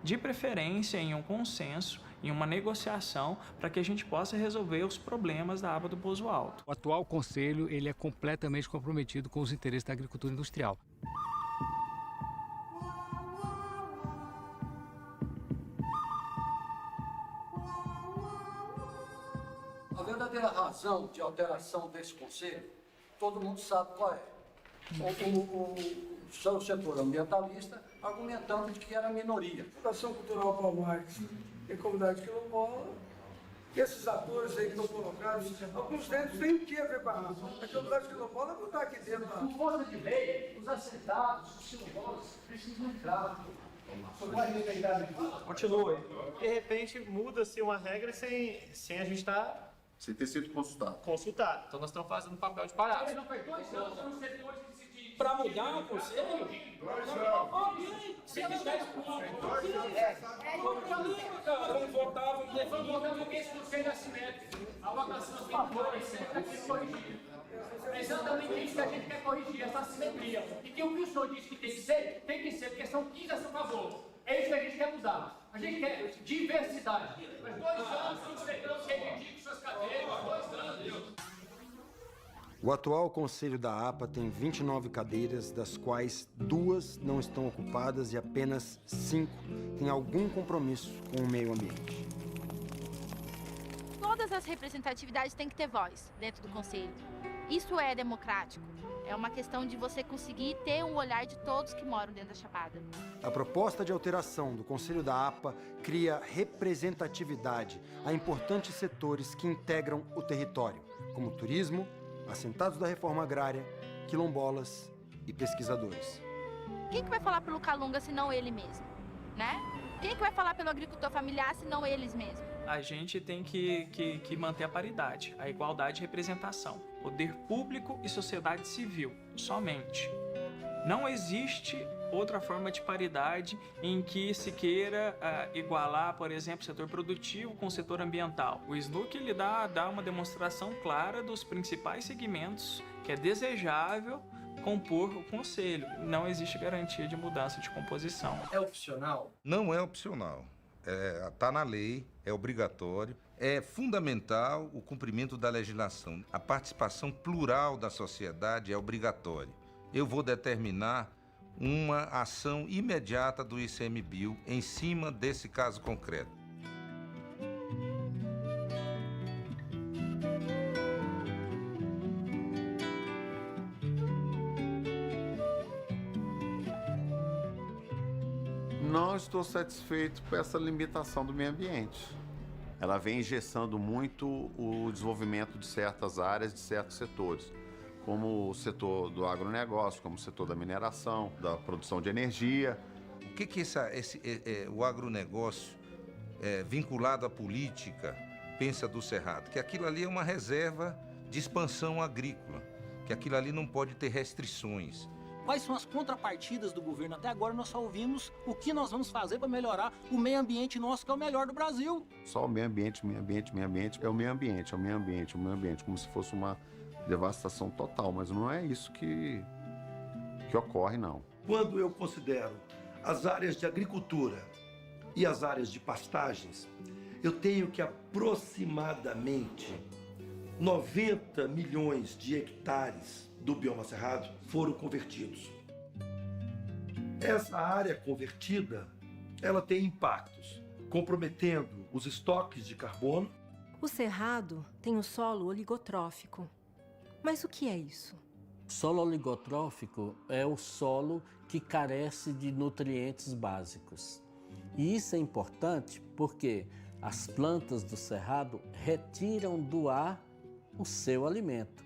de preferência, em um consenso, em uma negociação, para que a gente possa resolver os problemas da APA do Pouso Alto. O atual Conselho ele é completamente comprometido com os interesses da agricultura industrial. A verdadeira razão de alteração desse conselho, todo mundo sabe qual é. O seu setor ambientalista argumentando de que era minoria. Fundação Cultural Karl Marx e a comunidade quilombola, esses atores aí que estão colocados, alguns deles têm o que a ver com a raça. A comunidade quilombola não está aqui dentro. Por força de lei, os assentados, os quilombolas, precisam entrar. Continue. De repente, muda-se uma regra sem a gente estar... Sem ter sido consultado. Então nós estamos fazendo um papel de parado. Não foi 2 anos para os setores decidirem. Para mudar o conselho? 2 anos. Se quiser vamos votar, vamos votar porque esse conselho é assimétrico. A votação dos fatores sempre aqui corrigir. É exatamente isso que a gente quer corrigir, essa assimetria. E que o que o senhor disse que tem que ser, porque são 15 a seu favor. É isso que a gente quer mudar. A gente quer diversidade. Mas 2 anos que reivindiquem suas cadeiras, 2 anos. O atual Conselho da APA tem 29 cadeiras, das quais 2 não estão ocupadas e apenas 5 têm algum compromisso com o meio ambiente. Todas as representatividades têm que ter voz dentro do Conselho. Isso é democrático. É uma questão de você conseguir ter um olhar de todos que moram dentro da Chapada. A proposta de alteração do Conselho da APA cria representatividade a importantes setores que integram o território, como turismo, assentados da reforma agrária, quilombolas e pesquisadores. Quem que vai falar pelo Calunga se não ele mesmo, né? Quem que vai falar pelo agricultor familiar se não eles mesmos? A gente tem que manter a paridade, a igualdade de representação. Poder público e sociedade civil, somente. Não existe outra forma de paridade em que se queira igualar, por exemplo, o setor produtivo com o setor ambiental. O SNUC ele dá uma demonstração clara dos principais segmentos que é desejável compor o conselho. Não existe garantia de mudança de composição. É opcional? Não é opcional. Está na lei, é obrigatório. É fundamental o cumprimento da legislação. A participação plural da sociedade é obrigatória. Eu vou determinar uma ação imediata do ICMBio em cima desse caso concreto. Não estou satisfeito com essa limitação do meio ambiente. Ela vem engessando muito o desenvolvimento de certas áreas, de certos setores, como o setor do agronegócio, como o setor da mineração, da produção de energia. O que o agronegócio vinculado à política pensa do Cerrado? Que aquilo ali é uma reserva de expansão agrícola, que aquilo ali não pode ter restrições. Quais são as contrapartidas do governo? Até agora nós só ouvimos o que nós vamos fazer para melhorar o meio ambiente nosso, que é o melhor do Brasil. Só o meio ambiente, meio ambiente, meio ambiente, é o meio ambiente, é o meio ambiente, é o meio ambiente, como se fosse uma devastação total, mas não é isso que ocorre, não. Quando eu considero as áreas de agricultura e as áreas de pastagens, eu tenho que aproximadamente 90 milhões de hectares do bioma cerrado foram convertidos. Essa área convertida, ela tem impactos, comprometendo os estoques de carbono. O cerrado tem o solo oligotrófico. Mas o que é isso? Solo oligotrófico é o solo que carece de nutrientes básicos. E isso é importante porque as plantas do cerrado retiram do ar o seu alimento.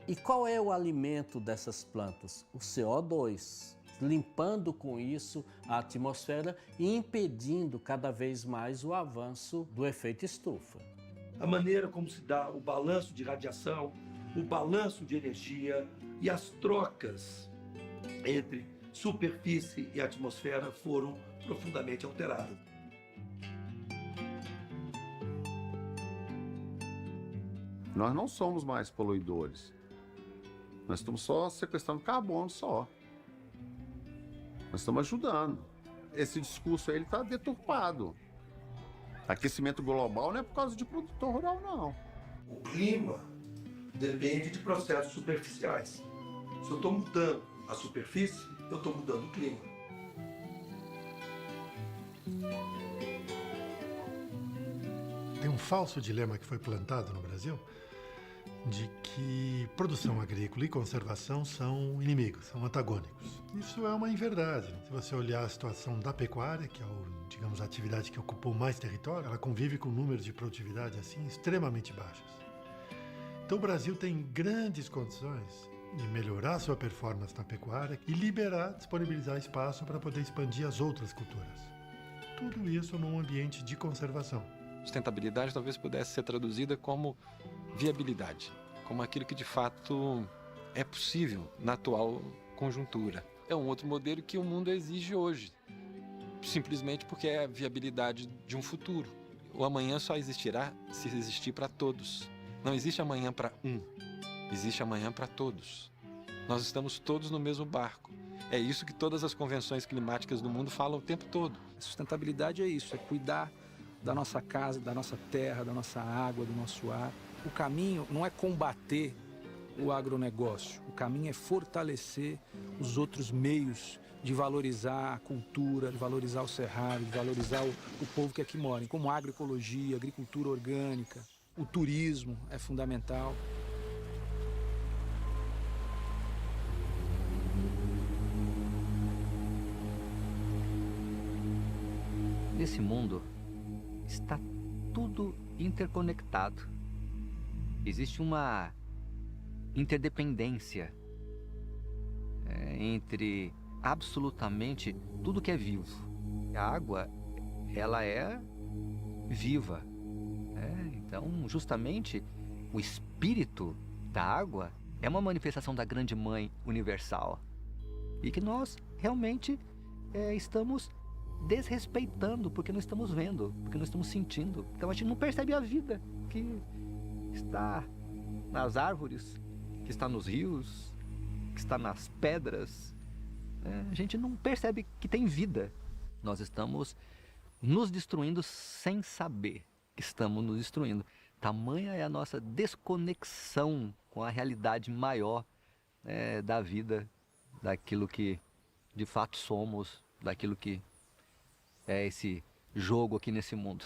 E qual é o alimento dessas plantas? O CO2, limpando com isso a atmosfera e impedindo cada vez mais o avanço do efeito estufa. A maneira como se dá o balanço de radiação, o balanço de energia e as trocas entre superfície e atmosfera foram profundamente alteradas. Nós não somos mais poluidores. Nós estamos só sequestrando carbono só. Nós estamos ajudando. Esse discurso aí está deturpado. Aquecimento global não é por causa de produtor rural, não. O clima depende de processos superficiais. Se eu estou mudando a superfície, eu estou mudando o clima. Tem um falso dilema que foi plantado no Brasil de que produção agrícola e conservação são inimigos, são antagônicos. Isso é uma inverdade. Se você olhar a situação da pecuária, que é a atividade que ocupou mais território, ela convive com números de produtividade assim extremamente baixos. Então o Brasil tem grandes condições de melhorar sua performance na pecuária e disponibilizar espaço para poder expandir as outras culturas. Tudo isso num ambiente de conservação. Sustentabilidade talvez pudesse ser traduzida como viabilidade, como aquilo que de fato é possível na atual conjuntura. É um outro modelo que o mundo exige hoje, simplesmente porque é a viabilidade de um futuro. O amanhã só existirá se existir para todos. Não existe amanhã para um, existe amanhã para todos. Nós estamos todos no mesmo barco. É isso que todas as convenções climáticas do mundo falam o tempo todo. Sustentabilidade é isso, é cuidar da nossa casa, da nossa terra, da nossa água, do nosso ar. O caminho não é combater o agronegócio, o caminho é fortalecer os outros meios de valorizar a cultura, de valorizar o cerrado, de valorizar o povo que aqui mora, como a agroecologia, agricultura orgânica, o turismo é fundamental. Nesse mundo está tudo interconectado. Existe uma interdependência entre absolutamente tudo que é vivo. A água, ela é viva. Então, justamente, o espírito da água é uma manifestação da grande mãe universal. E que nós realmente estamos desrespeitando, porque não estamos vendo, porque não estamos sentindo. Então a gente não percebe a vida que está nas árvores, que está nos rios, que está nas pedras. A gente não percebe que tem vida. Nós estamos nos destruindo sem saber que estamos nos destruindo. Tamanha é a nossa desconexão com a realidade maior da vida, daquilo que de fato somos, daquilo que é esse jogo aqui nesse mundo.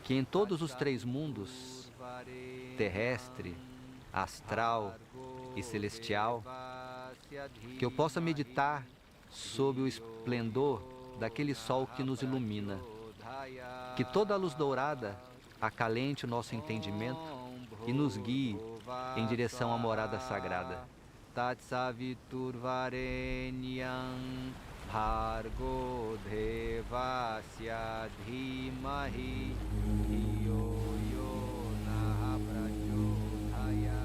Que em todos os três mundos, terrestre, astral e celestial, que eu possa meditar sob o esplendor daquele sol que nos ilumina, que toda a luz dourada acalente o nosso entendimento e nos guie em direção à morada sagrada. Tatsaviturvarenyam bhargo devasya dhimahi dhiyo yo na prachodhaya.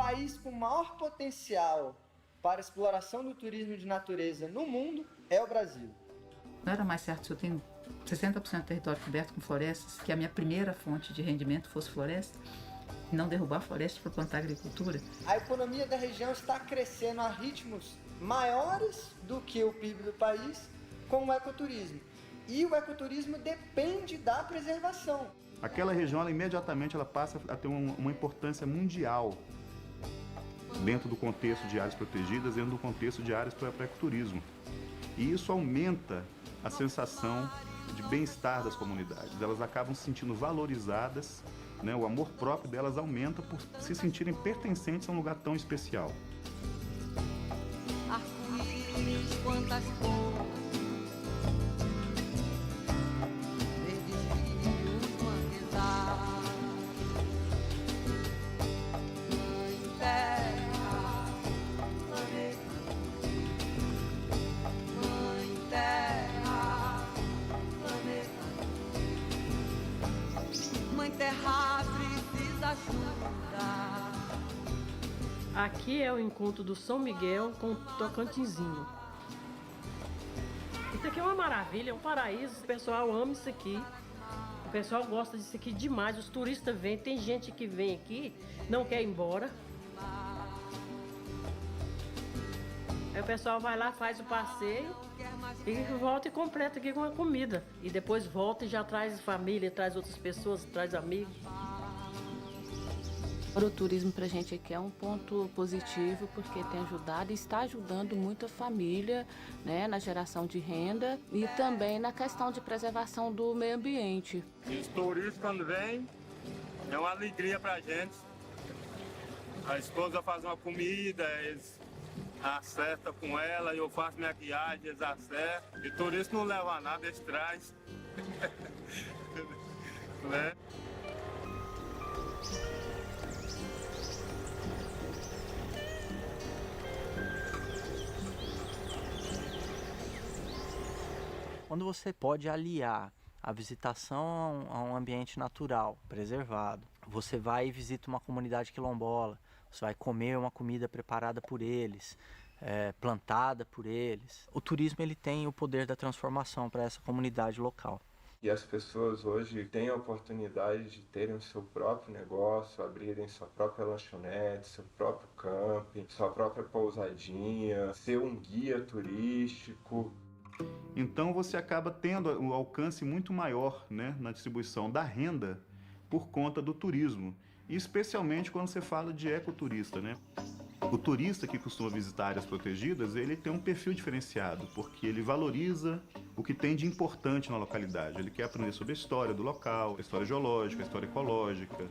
país com maior potencial para a exploração do turismo de natureza no mundo é o Brasil. Não era mais certo se eu tenho 60% do território coberto com florestas, que a minha primeira fonte de rendimento fosse floresta, e não derrubar a floresta para plantar agricultura? A economia da região está crescendo a ritmos maiores do que o PIB do país com o ecoturismo. E o ecoturismo depende da preservação. Aquela região, ela, imediatamente, ela passa a ter uma importância mundial dentro do contexto de áreas protegidas, dentro do contexto de áreas para ecoturismo. E isso aumenta a sensação de bem-estar das comunidades. Elas acabam se sentindo valorizadas, né? O amor próprio delas aumenta por se sentirem pertencentes a um lugar tão especial. Arco-íris, quantas cores, verdes rios, manguezal, mãe terra, planeta, mãe terra, planeta, mãe terra precisa ajuda. Aqui é o encontro do São Miguel com o Tocantinzinho. Isso aqui é uma maravilha, é um paraíso. O pessoal ama isso aqui. O pessoal gosta disso aqui demais. Os turistas vêm, tem gente que vem aqui, não quer ir embora. Aí o pessoal vai lá, faz o passeio e volta e completa aqui com a comida. E depois volta e já traz família, traz outras pessoas, traz amigos. O turismo para a gente aqui é um ponto positivo porque tem ajudado e está ajudando muito a família, né, na geração de renda e também na questão de preservação do meio ambiente. Os turistas quando vêm é uma alegria para a gente. A esposa faz uma comida, eles acertam com ela, eu faço minha viagem, eles acertam. E o turista não leva nada, eles trazem. Né? Quando você pode aliar a visitação a um ambiente natural, preservado, você vai e visita uma comunidade quilombola, você vai comer uma comida preparada por eles, plantada por eles. O turismo ele tem o poder da transformação para essa comunidade local. E as pessoas hoje têm a oportunidade de terem o seu próprio negócio, abrirem sua própria lanchonete, seu próprio camping, sua própria pousadinha, ser um guia turístico. Então você acaba tendo um alcance muito maior, né, na distribuição da renda por conta do turismo. E especialmente quando você fala de ecoturista, né? O turista que costuma visitar áreas protegidas, ele tem um perfil diferenciado, porque ele valoriza o que tem de importante na localidade. Ele quer aprender sobre a história do local, a história geológica, a história ecológica,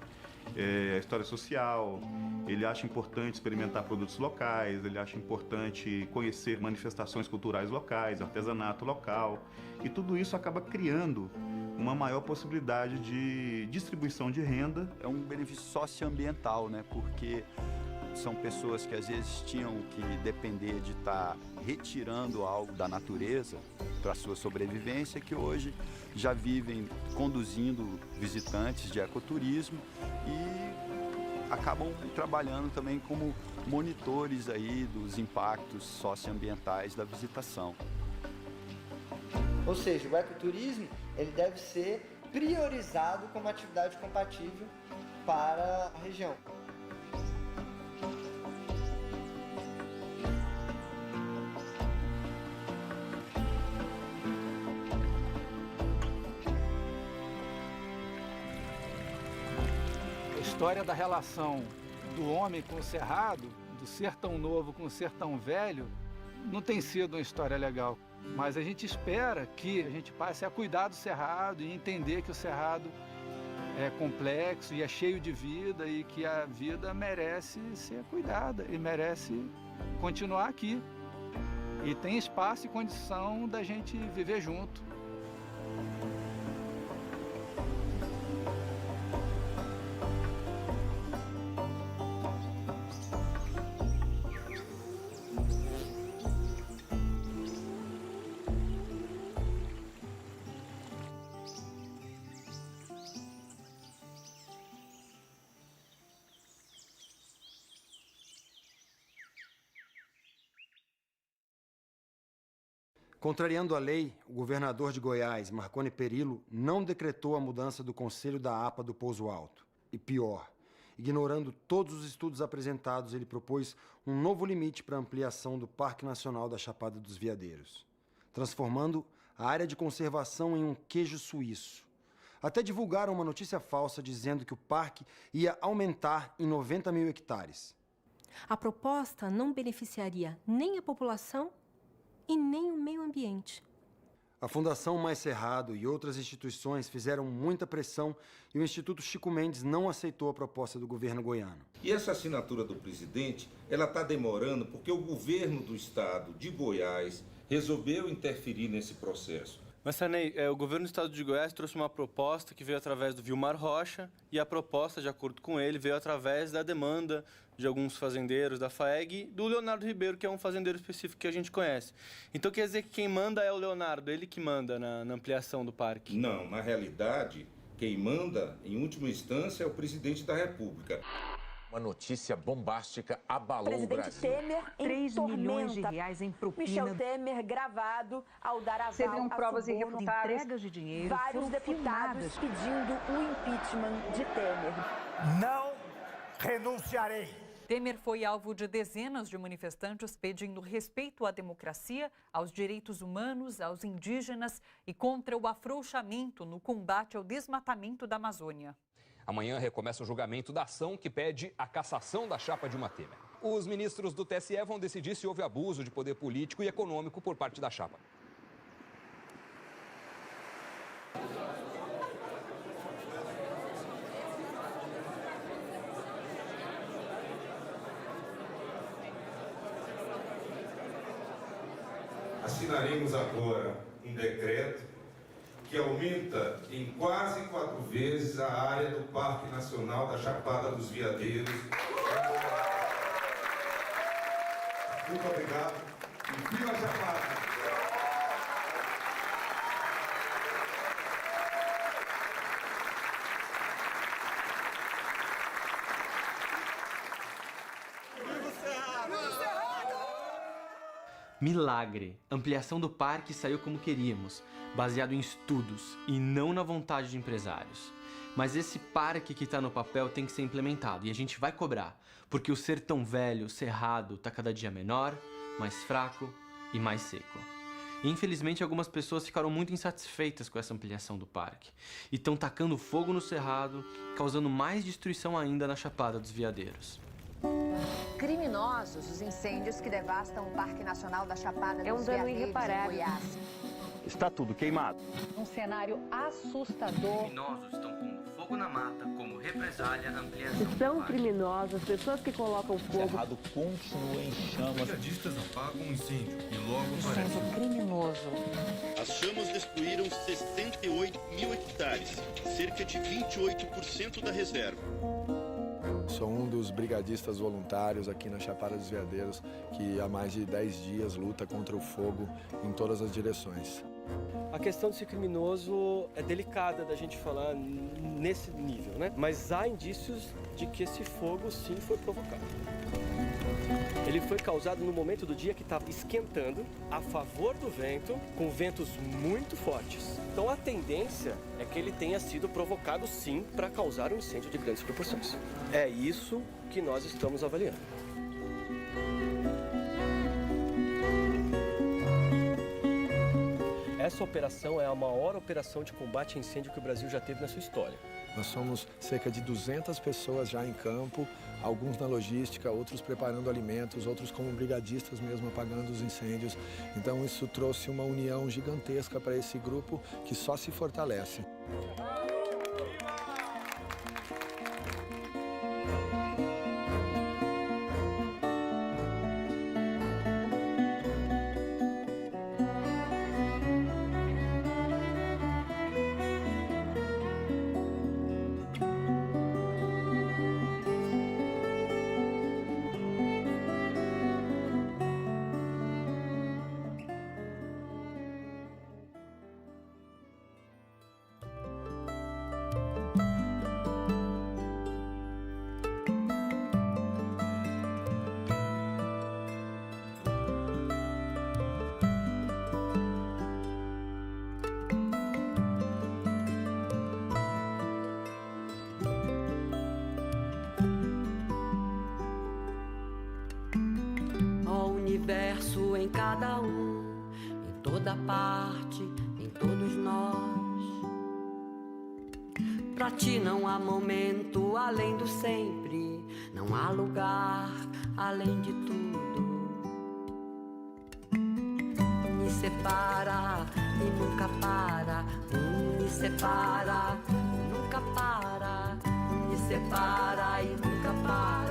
a história social. Ele acha importante experimentar produtos locais, ele acha importante conhecer manifestações culturais locais, artesanato local. E tudo isso acaba criando uma maior possibilidade de distribuição de renda. É um benefício socioambiental, né? Porque são pessoas que às vezes tinham que depender de estar retirando algo da natureza para a sua sobrevivência, que hoje já vivem conduzindo visitantes de ecoturismo e acabam trabalhando também como monitores aí dos impactos socioambientais da visitação. Ou seja, o ecoturismo ele deve ser priorizado como atividade compatível para a região. A história da relação do homem com o cerrado, do ser tão novo com o ser tão velho, não tem sido uma história legal. Mas a gente espera que a gente passe a cuidar do cerrado e entender que o cerrado é complexo e é cheio de vida e que a vida merece ser cuidada e merece continuar aqui. E tem espaço e condição da gente viver junto. Contrariando a lei, o governador de Goiás, Marconi Perillo, não decretou a mudança do Conselho da APA do Pouso Alto. E pior, ignorando todos os estudos apresentados, ele propôs um novo limite para a ampliação do Parque Nacional da Chapada dos Veadeiros, transformando a área de conservação em um queijo suíço. Até divulgaram uma notícia falsa dizendo que o parque ia aumentar em 90 mil hectares. A proposta não beneficiaria nem a população e nem o meio ambiente. A Fundação Mais Cerrado e outras instituições fizeram muita pressão e o Instituto Chico Mendes não aceitou a proposta do governo goiano. E essa assinatura do presidente, ela está demorando porque o governo do estado de Goiás resolveu interferir nesse processo. Mas, Sarney, o governo do estado de Goiás trouxe uma proposta que veio através do Vilmar Rocha e a proposta, de acordo com ele, veio através da demanda de alguns fazendeiros da FAEG, do Leonardo Ribeiro, que é um fazendeiro específico que a gente conhece. Então quer dizer que quem manda é o Leonardo, ele que manda na ampliação do parque? Não, na realidade, quem manda, em última instância, é o presidente da República. Uma notícia bombástica abalou o Brasil. Temer 3 milhões de reais em propina. Michel Temer gravado ao dar aval Seriam provas irrefutáveis. Entregas de dinheiro. Vários deputados pedindo o impeachment de Temer. Não renunciarei. Temer foi alvo de dezenas de manifestantes pedindo respeito à democracia, aos direitos humanos, aos indígenas e contra o afrouxamento no combate ao desmatamento da Amazônia. Amanhã recomeça o julgamento da ação que pede a cassação da chapa Dilma Temer. Os ministros do TSE vão decidir se houve abuso de poder político e econômico por parte da chapa. Assinaremos agora um decreto que aumenta em quase 4 vezes a área do Parque Nacional da Chapada dos Veadeiros. Muito obrigado e viva a Chapada! Milagre! A ampliação do parque saiu como queríamos, baseado em estudos e não na vontade de empresários. Mas esse parque que está no papel tem que ser implementado e a gente vai cobrar, porque o sertão velho, cerrado, está cada dia menor, mais fraco e mais seco. E, infelizmente, algumas pessoas ficaram muito insatisfeitas com essa ampliação do parque e estão tacando fogo no cerrado, causando mais destruição ainda na Chapada dos Veadeiros. Criminosos os incêndios que devastam o Parque Nacional da Chapada dos Veadeiros, dano irreparável. em Goiás. Está tudo queimado. Um cenário assustador. Criminosos estão pondo fogo na mata como represália à ampliação. São criminosos, pessoas que colocam O fogo. cerrado continua em chamas. Brigadistas apagam um incêndio e logo Incêndio criminoso. As chamas destruíram 68 mil hectares, cerca de 28% da reserva. Sou um dos brigadistas voluntários aqui na Chapada dos Veadeiros, que há mais de 10 dias luta contra o fogo em todas as direções. A questão de ser criminoso é delicada da gente falar nesse nível, né? Mas há indícios de que esse fogo sim foi provocado. Ele foi causado no momento do dia que estava esquentando, a favor do vento, com ventos muito fortes. Então a tendência é que ele tenha sido provocado sim para causar um incêndio de grandes proporções. É isso que nós estamos avaliando. Essa operação é a maior operação de combate a incêndio que o Brasil já teve na sua história. Nós somos cerca de 200 pessoas já em campo, alguns na logística, outros preparando alimentos, outros como brigadistas mesmo apagando os incêndios. Então isso trouxe uma união gigantesca para esse grupo que só se fortalece. em cada um, em toda parte, em todos nós. Pra ti não há momento além do sempre, não há lugar além de tudo. Me separa e nunca para, me separa e nunca para, me separa e nunca para.